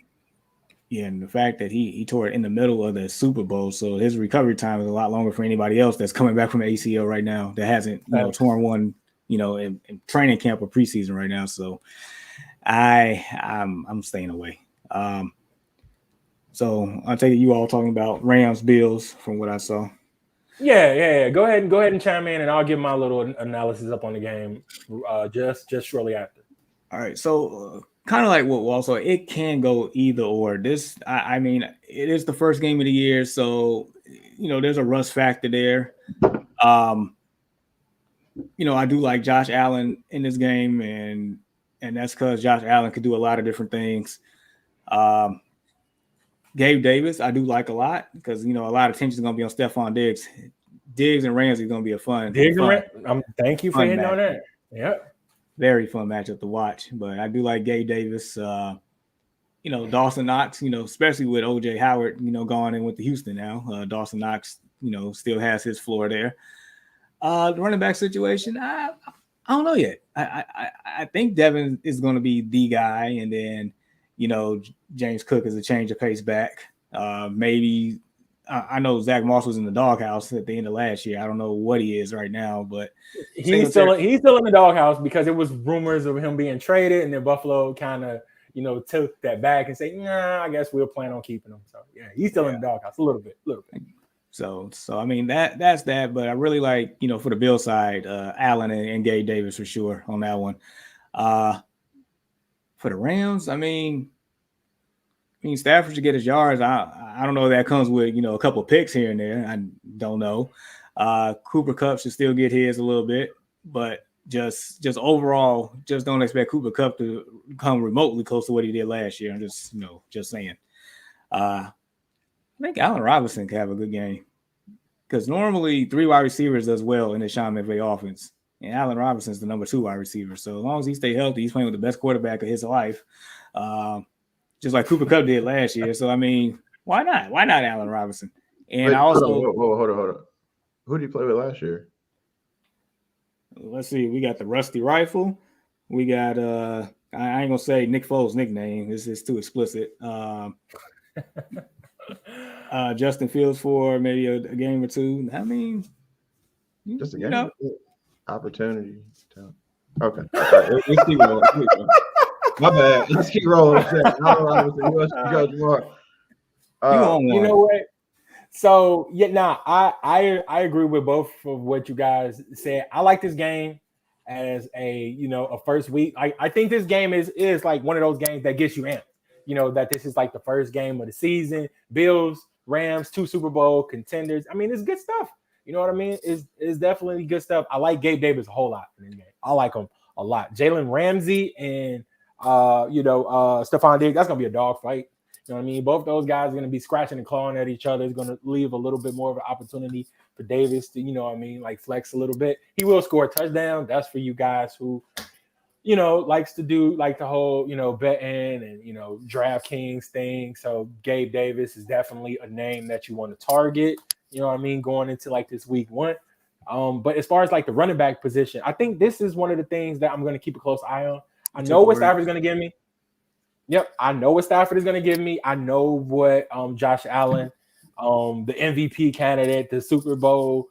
[SPEAKER 1] Yeah, and the fact that he tore it in the middle of the Super Bowl, so his recovery time is a lot longer for anybody else that's coming back from the ACL right now that hasn't torn one in training camp or preseason right now. So I'm staying away. So I take it you all talking about Rams Bills from what I saw.
[SPEAKER 3] Yeah. Go ahead and chime in, and I'll give my little analysis up on the game just shortly after.
[SPEAKER 1] All right, so kind of like what also it can go either or. This, I mean, it is the first game of the year, so there's a rust factor there. I do like Josh Allen in this game, and that's because Josh Allen could do a lot of different things. Gabe Davis, I do like a lot because a lot of attention is going to be on Stephon Diggs. Diggs and Ramsey is going to be a fun.
[SPEAKER 3] Thank you for hitting on that. Yeah.
[SPEAKER 1] Very fun matchup to watch, but I do like Gabe Davis. Dawson Knox, especially with OJ Howard, going in with the Houston now. Dawson Knox, still has his floor there. The running back situation, I don't know yet. I think Devin is going to be the guy, and then James Cook is a change of pace back. Maybe I know Zach Moss was in the doghouse at the end of last year. I don't know what he is right now, but
[SPEAKER 3] he's still in the doghouse because it was rumors of him being traded, and then Buffalo kind of took that back and say, nah, I guess we'll plan on keeping him. So yeah, he's still in the doghouse a little bit.
[SPEAKER 1] So I mean that's that, but I really like for the Bill side, Allen and Gabe Davis for sure on that one. For the Rams, I mean, mean, Stafford should get his yards. I don't know if that comes with, a couple of picks here and there. I don't know. Cooper Kupp should still get his a little bit, but just overall, just don't expect Cooper Kupp to come remotely close to what he did last year. I'm just saying. I think Allen Robinson can have a good game because normally 3 wide receivers does well in the Sean McVay offense, and Allen Robinson's the number 2 wide receiver. So as long as he stay healthy, he's playing with the best quarterback of his life, just like Cooper Kupp did last year. So I mean, why not? Why not Allen Robinson? And
[SPEAKER 2] Wait,
[SPEAKER 1] I also
[SPEAKER 2] hold on. Who did he play with last year?
[SPEAKER 1] Let's see. We got the Rusty Rifle. We got I ain't gonna say Nick Foles' nickname. This is too explicit. Justin Fields for maybe a game or two. I mean,
[SPEAKER 2] just a game. Opportunity. Okay. Let's keep rolling. My bad. Let's keep rolling. You
[SPEAKER 3] know what? So I agree with both of what you guys said. I like this game as a first week. I think this game is like one of those games that gets you amped. That this is like the first game of the season. Bills, Rams, 2 Super Bowl contenders. I mean, it's good stuff. You know what I mean? It's definitely good stuff. I like Gabe Davis a whole lot in this game. I like him a lot. Jalen Ramsey and Stephon Diggs, that's gonna be a dog fight. You know what I mean? Both those guys are going to be scratching and clawing at each other. It's going to leave a little bit more of an opportunity for Davis to, like flex a little bit. He will score a touchdown. That's for you guys who, likes to do like the whole, betting and, DraftKings thing. So Gabe Davis is definitely a name that you want to target, going into like this week 1. But as far as like the running back position, I think this is one of the things that I'm going to keep a close eye on. I know what Stafford's going to give me. Yep, I know what Stafford is going to give me. I know what Josh Allen, the MVP candidate, the Super Bowl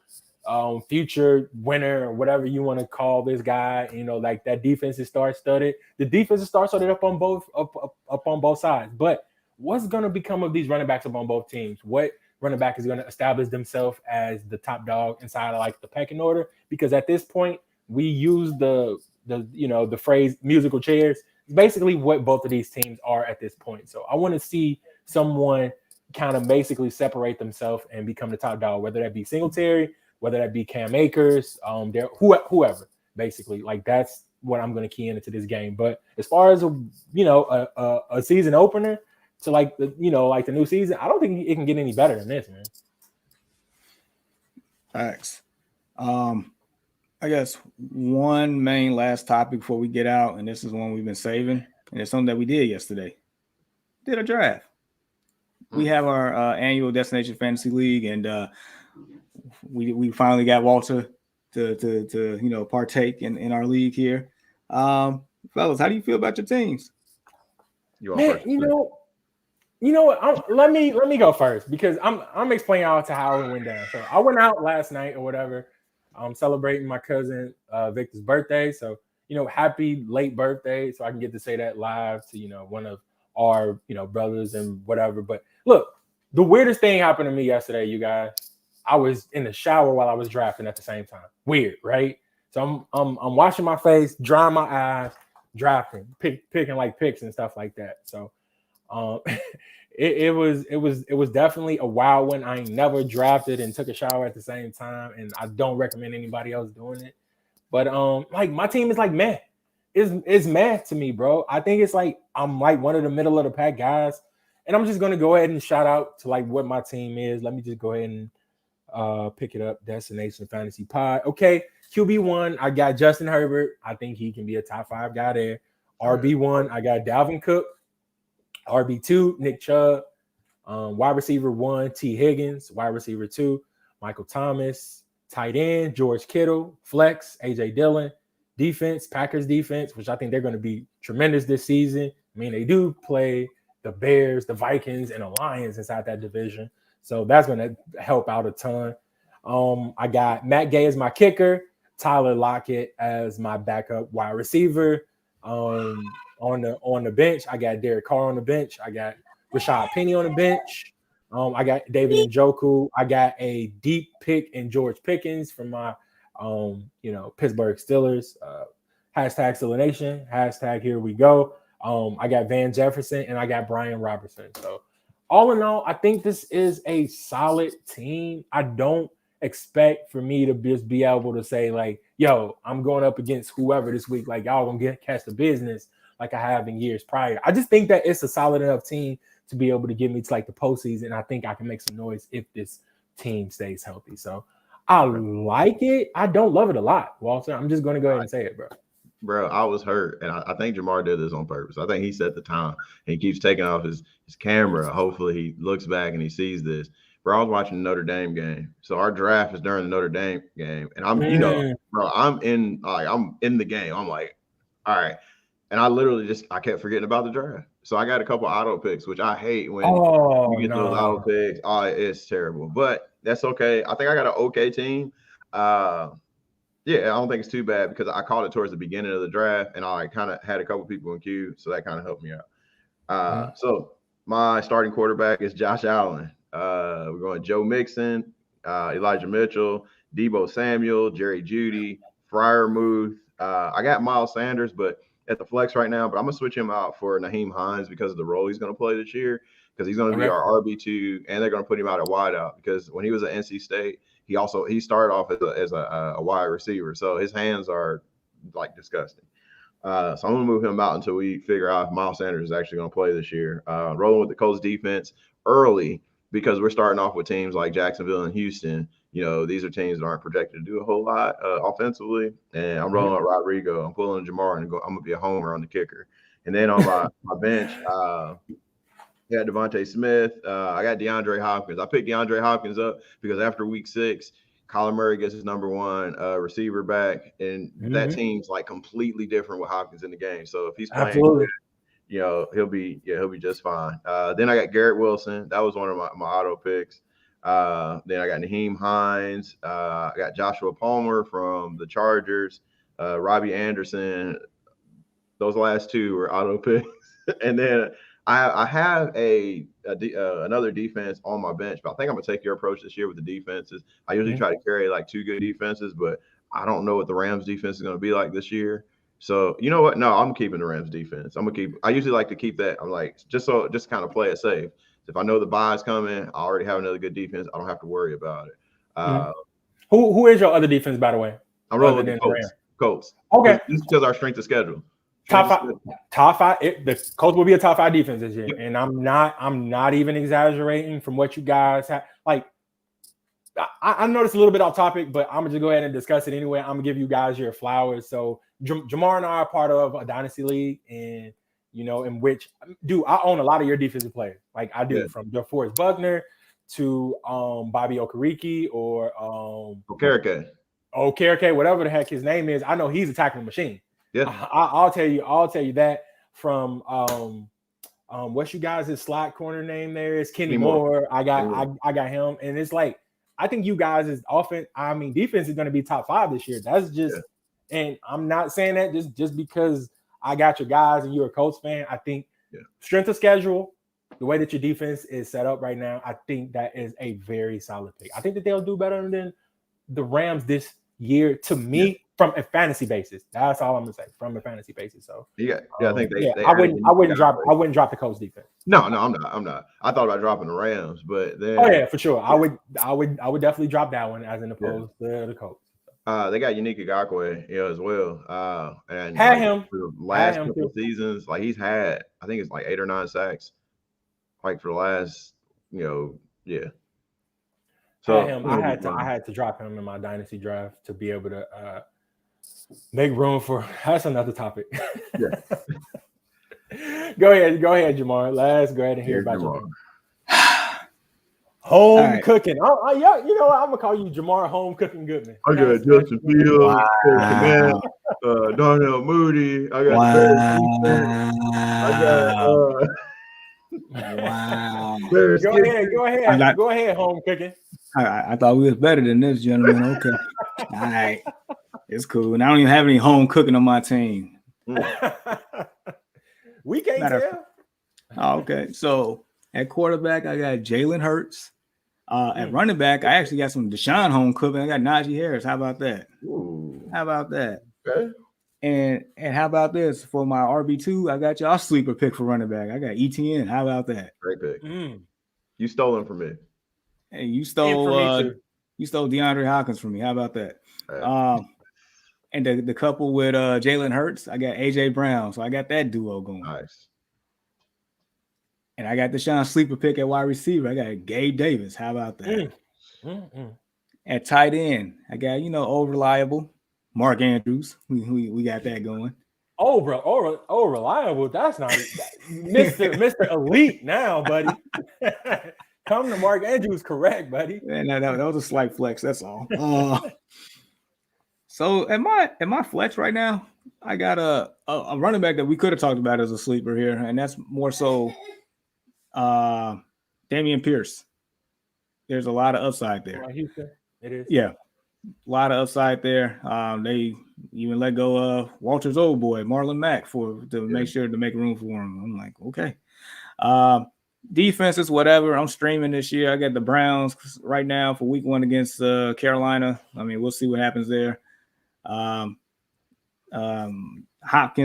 [SPEAKER 3] future winner, or whatever you want to call this guy. Like that defense is star-studded. The defense is star-studded up on both sides. But what's going to become of these running backs up on both teams? What running back is going to establish themselves as the top dog inside of like the pecking order? Because at this point, we use the phrase musical chairs. Basically what both of these teams are at this point. So I want to see someone kind of basically separate themselves and become the top dog, whether that be Singletary, whether that be Cam Akers, whoever, basically. Like that's what I'm going to key into this game. But as far as a season opener to like the new season, I don't think it can get any better than this, man.
[SPEAKER 1] Thanks. I guess one main last topic before we get out, and this is one we've been saving, and it's something that we did yesterday. Did a draft. We have our annual Destination Fantasy League, and we finally got Walter to partake in our league here. Fellas, how do you feel about your teams?
[SPEAKER 3] Man, you know what? Let me go first because I'm explaining out to how it went down. So I went out last night or whatever. I'm celebrating my cousin Victor's birthday. So, happy late birthday. So I can get to say that live to, one of our, brothers and whatever. But look, the weirdest thing happened to me yesterday, you guys. I was in the shower while I was drafting at the same time. Weird, right? So I'm washing my face, drying my eyes, drafting, picking like picks and stuff like that. So it was definitely a wild one. I ain't never drafted and took a shower at the same time, and I don't recommend anybody else doing it. But like my team is like meh. It's meh to me, bro. I think it's like I'm like one of the middle of the pack guys, and I'm just gonna go ahead and shout out to like what my team is. Let me just go ahead and pick it up. Destination Fantasy Pod. Okay, QB1, I got Justin Herbert. I think he can be a top 5 guy there. RB1, I got Dalvin Cook. RB2, Nick Chubb. Wide receiver 1, T. Higgins. Wide receiver 2, Michael Thomas. Tight end, George Kittle. Flex, A.J. Dillon. Defense, Packers defense, which I think they're going to be tremendous this season. I mean, they do play the Bears, the Vikings, and the Lions inside that division. So that's going to help out a ton. I got Matt Gay as my kicker. Tyler Lockett as my backup wide receiver. On the bench, I got Derek Carr on the bench. I got Rashad Penny on the bench. I got David Njoku. I got a deep pick in George Pickens from my Pittsburgh Steelers. Hashtag Steeler Nation. Hashtag here we go. I got Van Jefferson, and I got Brian Robertson. So all in all, I think this is a solid team. I don't expect for me to just be able to say like, yo, I'm going up against whoever this week. Like y'all gonna catch the business like I have in years prior. I just think that it's a solid enough team to be able to get me to like the postseason. I think I can make some noise if this team stays healthy. So I like it. I don't love it a lot, Walter. I'm just going to go ahead and say it, bro.
[SPEAKER 2] Bro, I was hurt, and I think Jamar did this on purpose. I think he set the time, and he keeps taking off his camera. Hopefully, he looks back and he sees this. Bro, I was watching the Notre Dame game, so our draft is during the Notre Dame game, and I'm, bro, I'm in the game. I'm like, all right, and I kept forgetting about the draft. So I got a couple auto picks, which I hate when you get those auto picks. Oh, it's terrible, but that's okay. I think I got an okay team. Yeah, I don't think it's too bad because I called it towards the beginning of the draft, and I kind of had a couple people in queue, so that kind of helped me out. So my starting quarterback is Josh Allen. We're going Joe Mixon, Elijah Mitchell, Deebo Samuel, Jerry Judy, Freiermuth. I got Miles Sanders, but at the flex right now, but I'm gonna switch him out for Naheem Hines because of the role he's gonna play this year. Because he's gonna be our RB2, and they're gonna put him out at wideout. Because when he was at NC State, he started off as a wide receiver, so his hands are like disgusting. So I'm gonna move him out until we figure out if Miles Sanders is actually gonna play this year. Rolling with the Colts defense early because we're starting off with teams like Jacksonville and Houston. These are teams that aren't projected to do a whole lot offensively. And I'm rolling with Rodrigo. I'm pulling Jamar and I'm gonna be a homer on the kicker. And then on my bench, I got Devontae Smith. I got DeAndre Hopkins. I picked DeAndre Hopkins up because after week 6, Kyler Murray gets his number 1 receiver back, and that team's like completely different with Hopkins in the game. So if he's playing good, he'll be just fine. Then I got Garrett Wilson. That was one of my auto picks. Then I got Naheem Hines. I got Joshua Palmer from the Chargers. Robbie Anderson. Those last 2 were auto picks. And then I have another defense on my bench, but I think I'm gonna take your approach this year with the defenses. I usually try to carry like 2 good defenses, but I don't know what the Rams defense is gonna be like this year. So you know what? No, I'm keeping the Rams defense. I usually like to keep that. I'm like just kind of play it safe. If I know the bye is coming, I already have another good defense. I don't have to worry about it.
[SPEAKER 3] Who is your other defense, by the way?
[SPEAKER 2] I'm rolling with the Colts.
[SPEAKER 3] Okay,
[SPEAKER 2] just because our strength of schedule.
[SPEAKER 3] Top 5. The Colts will be a top 5 defense this year, and I'm not even exaggerating from what you guys have. Like, I noticed a little bit off topic, but I'm gonna just go ahead and discuss it anyway. I'm gonna give you guys your flowers. So Jamar and I are part of a dynasty league, and in which, dude, I own a lot of your defensive players. Like I do, from DeForest Buckner to Bobby Okereke or Okereke, whatever the heck his name is. I know he's a tackling machine. Yeah, I'll tell you that from what's you guys' slot corner name there is Kenny Moore. I got him, and it's like I think you guys is defense is going to be top 5 this year. That's just, and I'm not saying that just because I got your guys and you're a Colts fan. I think strength of schedule, the way that your defense is set up right now, I think that is a very solid pick. I think that they'll do better than the Rams this year to me. From a fantasy basis, that's all I'm gonna say. From a fantasy basis, so
[SPEAKER 2] I think they
[SPEAKER 3] I wouldn't drop the Colts defense.
[SPEAKER 2] No, I'm not. I thought about dropping the Rams, but
[SPEAKER 3] then for sure, I would definitely drop that one as an opposed to the Colts.
[SPEAKER 2] They got Unique Ngakoue, as well. And
[SPEAKER 3] had him
[SPEAKER 2] for the last couple of seasons, like he's had, I think it's like 8 or 9 sacks, like for the last,
[SPEAKER 3] So I had to drop him in my dynasty draft to be able to make room for. That's another topic. Go ahead, Jamar. Let's go ahead and hear about your home cooking. You know what? I'm gonna call you Jamar Home Cooking Goodman.
[SPEAKER 2] I got Justin Fields, Darnell Mooney. I got
[SPEAKER 1] Wow.
[SPEAKER 3] Go ahead, Home Cooking.
[SPEAKER 1] I thought we was better than this, gentleman. Okay. All right. It's cool. And I don't even have any home cooking on my team.
[SPEAKER 3] We can't tell.
[SPEAKER 1] Okay. So at quarterback, I got Jalen Hurts. At running back, I actually got some Deshaun home cooking. I got Najee Harris. How about that?
[SPEAKER 2] Ooh.
[SPEAKER 1] How about that?
[SPEAKER 2] Okay.
[SPEAKER 1] And how about this for my RB2? I got y'all sleeper pick for running back. I got Etienne. How about that?
[SPEAKER 2] Great pick.
[SPEAKER 3] Mm.
[SPEAKER 2] You stole him from me.
[SPEAKER 1] Hey, you
[SPEAKER 3] And for me
[SPEAKER 1] stole
[SPEAKER 3] too.
[SPEAKER 1] you stole DeAndre Hopkins from me. How about that?
[SPEAKER 2] Right.
[SPEAKER 1] And the couple with Jalen Hurts, I got AJ Brown. So I got that duo going.
[SPEAKER 2] Nice.
[SPEAKER 1] And I got Deshaun sleeper pick at wide receiver. I got Gabe Davis. How about that? At tight end, I got, old reliable Mark Andrews. We got that going.
[SPEAKER 3] Oh, bro. Oh, reliable. That's not Mr. Elite now, buddy. Come to Mark Andrews, correct, buddy.
[SPEAKER 1] And that was a slight flex. That's all. So at my flex right now, I got a running back that we could have talked about as a sleeper here, and that's more so Damien Pierce. There's a lot of upside there.
[SPEAKER 3] It is.
[SPEAKER 1] Yeah, a lot of upside there. They even let go of Walter's old boy, Marlon Mack, make sure to make room for him. I'm like, okay. Defense is whatever. I'm streaming this year. I got the Browns right now for week 1 against Carolina. I mean, we'll see what happens there. Hopkins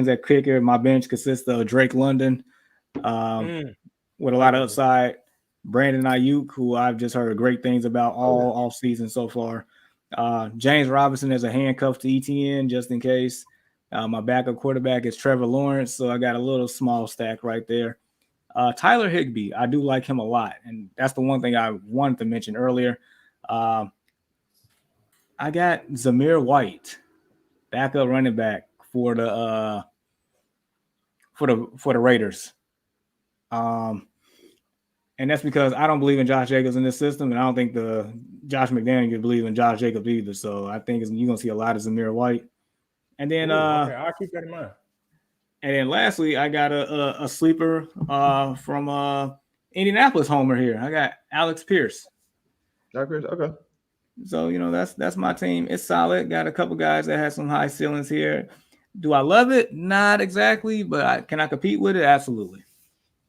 [SPEAKER 1] at kicker. My bench consists of Drake London with a lot of upside. Brandon Ayuk, who I've just heard great things about all season so far. James Robinson as a handcuff to Etienne just in case. My backup quarterback is Trevor Lawrence, so I got a little small stack right there. Tyler Higbee, I do like him a lot, and that's the one thing I wanted to mention earlier. I got Zamir White, backup running back for the Raiders. And that's because I don't believe in Josh Jacobs in this system, and I don't think the Josh McDaniels believe in Josh Jacobs either. So I think you're gonna see a lot of Zamir White. And then
[SPEAKER 3] okay, I'll keep that in mind.
[SPEAKER 1] And then lastly, I got a sleeper from Indianapolis homer here. I got Alex Pierce.
[SPEAKER 2] Okay.
[SPEAKER 1] So that's my team. It's solid. Got a couple guys that have some high ceilings here. Do I love it? Not exactly, but can I compete with it? Absolutely.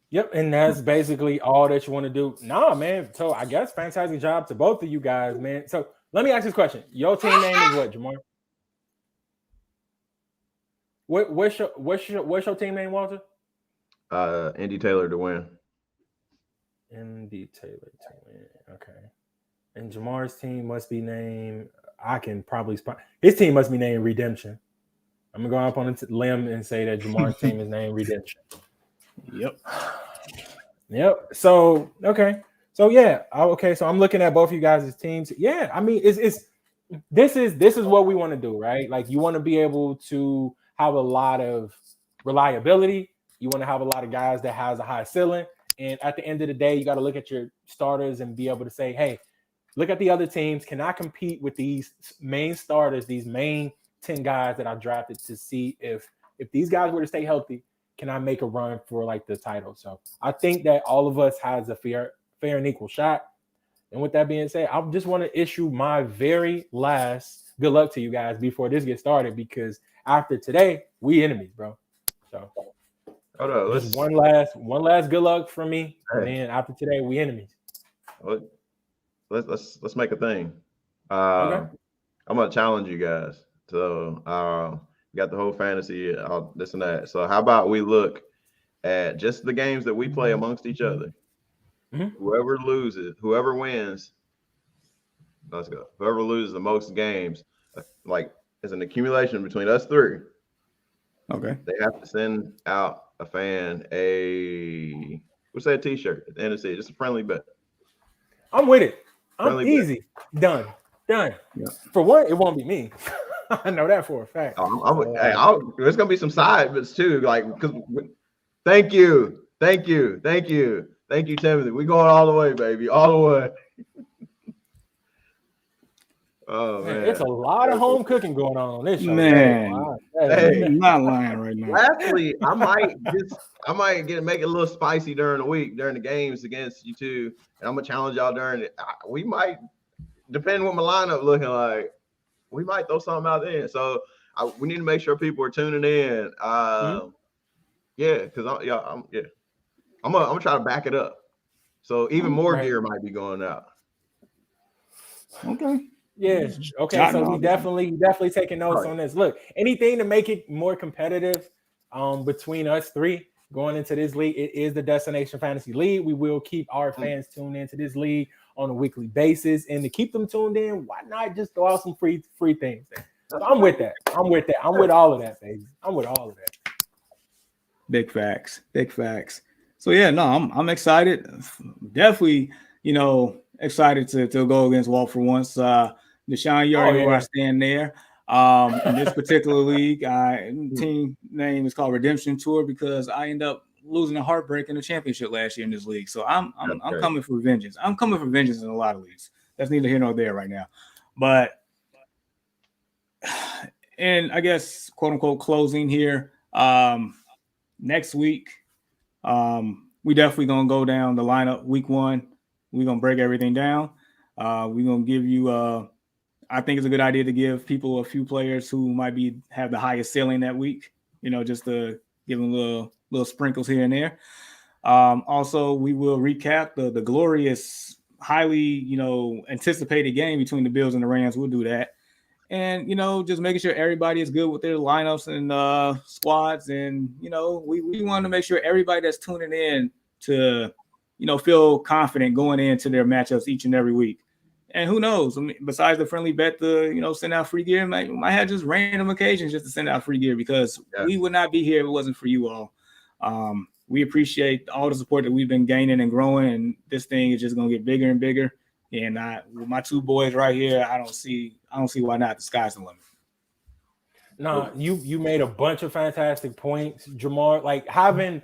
[SPEAKER 3] Yep, and that's basically all that you want to do. Nah, man. So I guess fantastic job to both of you guys, man. So let me ask this question. Your team name is what, Jamar? What's your team name, Walter?
[SPEAKER 2] Andy Taylor to win.
[SPEAKER 3] Andy Taylor to win. Okay. And Jamar's team must be named. I can probably spot his team must be named Redemption. I'm gonna go up on a limb and say that Jamar's team is named Redemption. Yep. So okay. So yeah. Okay. So I'm looking at both of you guys' teams. Yeah. I mean, this is what we want to do, right? Like you want to be able to have a lot of reliability. You want to have a lot of guys that has a high ceiling. And at the end of the day, you got to look at your starters and be able to say, hey, look at the other teams. Can I compete with these main starters, these main 10 guys that I drafted to see if these guys were to stay healthy, can I make a run for like the title? So I think that all of us has a fair and equal shot. And with that being said, I just want to issue my very last good luck to you guys before this gets started, because after today, we enemies, bro. So just one last good luck from me. Hey. And then after today, we enemies.
[SPEAKER 2] Let's make a thing.
[SPEAKER 3] Okay.
[SPEAKER 2] I'm gonna challenge you guys. So we got the whole fantasy, this and that. So how about we look at just the games that we play amongst each other? Mm-hmm. Whoever wins, let's go. Whoever loses the most games, like as an accumulation between us three.
[SPEAKER 1] Okay.
[SPEAKER 2] They have to send out a fan what's that T-shirt at the end of the season? Just a friendly bet.
[SPEAKER 3] I'm with it. I'm easy. Done. Yeah. For one, it won't be me. I know that for a fact.
[SPEAKER 2] There's gonna be some side bets too. Like, because thank you, Timothy. We going all the way, baby, all the way. Oh man,
[SPEAKER 3] it's a lot of home cooking going on this show.
[SPEAKER 1] Man, I'm not lying right now.
[SPEAKER 2] Lastly, I might make it a little spicy during the week, during the games against you two, and I'm gonna challenge y'all during it. We might, depending what my lineup looking like, we might throw something out there. So we need to make sure people are tuning in. Yeah, because I'm gonna try to back it up. So even more gear might be going out.
[SPEAKER 1] Okay.
[SPEAKER 3] Yeah. Okay.
[SPEAKER 1] Jotting
[SPEAKER 3] So
[SPEAKER 1] all
[SPEAKER 3] we
[SPEAKER 1] this.
[SPEAKER 3] definitely taking notes on this. Look, anything to make it more competitive between us three going into this league. It is the Destination Fantasy League. We will keep our fans tuned into this league on a weekly basis, and to keep them tuned in, why not just throw out some free things there? So I'm with that. I'm with all of that, baby. I'm with all of that.
[SPEAKER 1] Big facts. So yeah, no, I'm excited. Definitely, excited to go against Walt for once. Deshaun, you already know where I stand there. In this particular league, team name is called Redemption Tour because I end up losing a heartbreak in the championship last year in this league. So I'm coming for vengeance. I'm coming for vengeance in a lot of leagues. That's neither here nor there right now. But and I guess quote unquote closing here. Next week, we definitely gonna go down the lineup. Week 1, we're gonna break everything down. We're gonna give you. I think it's a good idea to give people a few players who might have the highest ceiling that week. Just to give them little sprinkles here and there. Also, we will recap the glorious, highly anticipated game between the Bills and the Rams. We'll do that. And just making sure everybody is good with their lineups and squads, and we want to make sure everybody that's tuning in to feel confident going into their matchups each and every week. And who knows? I mean, besides the friendly bet to send out free gear, might have just random occasions just to send out free gear because we would not be here if it wasn't for you all. We appreciate all the support that we've been gaining and growing, and this thing is just gonna get bigger and bigger. And with my two boys right here, I don't see why not. The sky's the limit.
[SPEAKER 3] No, you made a bunch of fantastic points, Jamar. Like having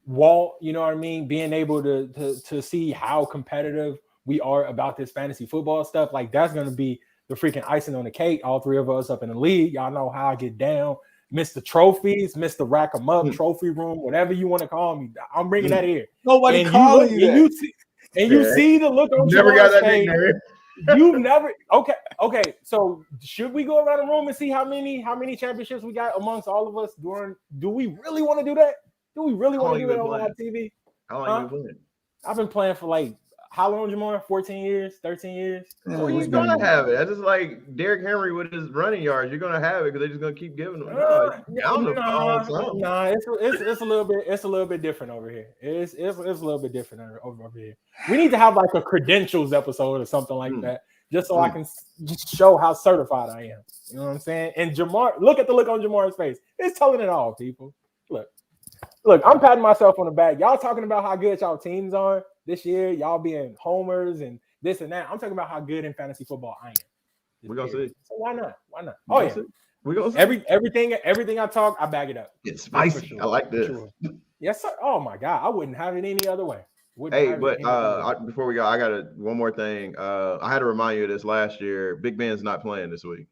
[SPEAKER 3] Walt, you know what I mean, being able to see how competitive we are about this fantasy football stuff, like that's gonna be the freaking icing on the cake. All three of us up in the league, y'all know how I get down. Mr. Trophies, Mr. Rack 'em Up, Trophy Room, whatever you want to call me. I'm bringing that here.
[SPEAKER 1] Nobody calling you that.
[SPEAKER 3] You see the look on
[SPEAKER 2] never got that
[SPEAKER 3] face.
[SPEAKER 2] nickname.
[SPEAKER 3] You've never okay. So should we go around the room and see how many championships we got amongst all of us do we really want to do that? Do we really want to do that on live TV?
[SPEAKER 2] How long you been playing?
[SPEAKER 3] I've been playing for like how long, Jamar? 14 years, 13 years?
[SPEAKER 2] Well, you're gonna have it. That's just like Derrick Henry with his running yards. You're gonna have it because they're just gonna keep giving them. It's
[SPEAKER 3] a little bit different over here. It's a little bit different over here. We need to have like a credentials episode or something like that, just so I can just show how certified I am. You know what I'm saying? And Jamar, look at the look on Jamar's face. It's telling it all, people. Look, I'm patting myself on the back. Y'all talking about how good y'all teams are this year. Y'all being homers and this and that. I'm talking about how good in fantasy football I am.
[SPEAKER 2] We're gonna see.
[SPEAKER 3] So why not? Oh yeah.
[SPEAKER 2] We're gonna see.
[SPEAKER 3] Everything I talk, I back it up.
[SPEAKER 2] It's spicy. Sure. I like this. Sure.
[SPEAKER 3] Yes, sir. Oh my God, I wouldn't have it any other way.
[SPEAKER 2] Before we go, I got one more thing. I had to remind you of this last year. Big Ben's not playing this week.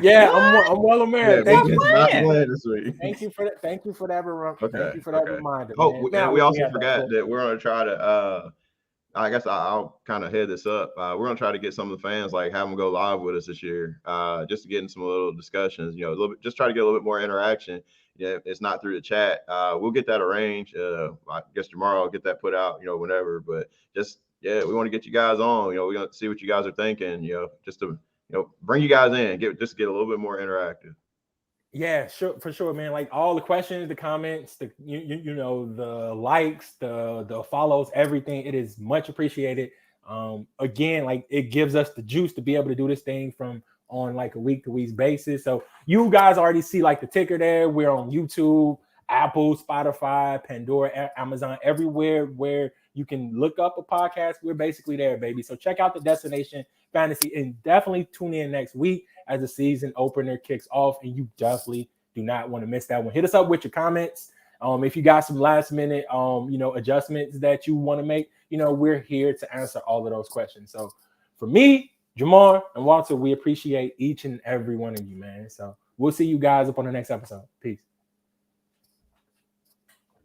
[SPEAKER 3] Yeah, I'm well aware.
[SPEAKER 2] Thank you. This week.
[SPEAKER 3] Thank you for that. Thank you for that reminder.
[SPEAKER 2] We also forgot that we're gonna try to. I guess I'll kind of head this up. We're gonna try to get some of the fans, like have them go live with us this year, just to get in some little discussions. A little bit, just try to get a little bit more interaction. Yeah, it's not through the chat. We'll get that arranged. I guess tomorrow I'll get that put out. Whenever, but just. Yeah, we want to get you guys on. We're going to see what you guys are thinking, just to, bring you guys in, get a little bit more interactive.
[SPEAKER 3] Yeah, sure, for sure, man. Like all the questions, the comments, the likes, the follows, everything. It is much appreciated. Again, like it gives us the juice to be able to do this thing on like a week to week basis. So you guys already see like the ticker there. We're on YouTube, Apple, Spotify, Pandora, Amazon, everywhere where you can look up a podcast. We're basically there, baby. So check out the Destination Fantasy and definitely tune in next week as the season opener kicks off. And you definitely do not want to miss that one. Hit us up with your comments. If you got some last minute, adjustments that you want to make, we're here to answer all of those questions. So for me, Jamar and Walter, we appreciate each and every one of you, man. So we'll see you guys up on the next episode. Peace.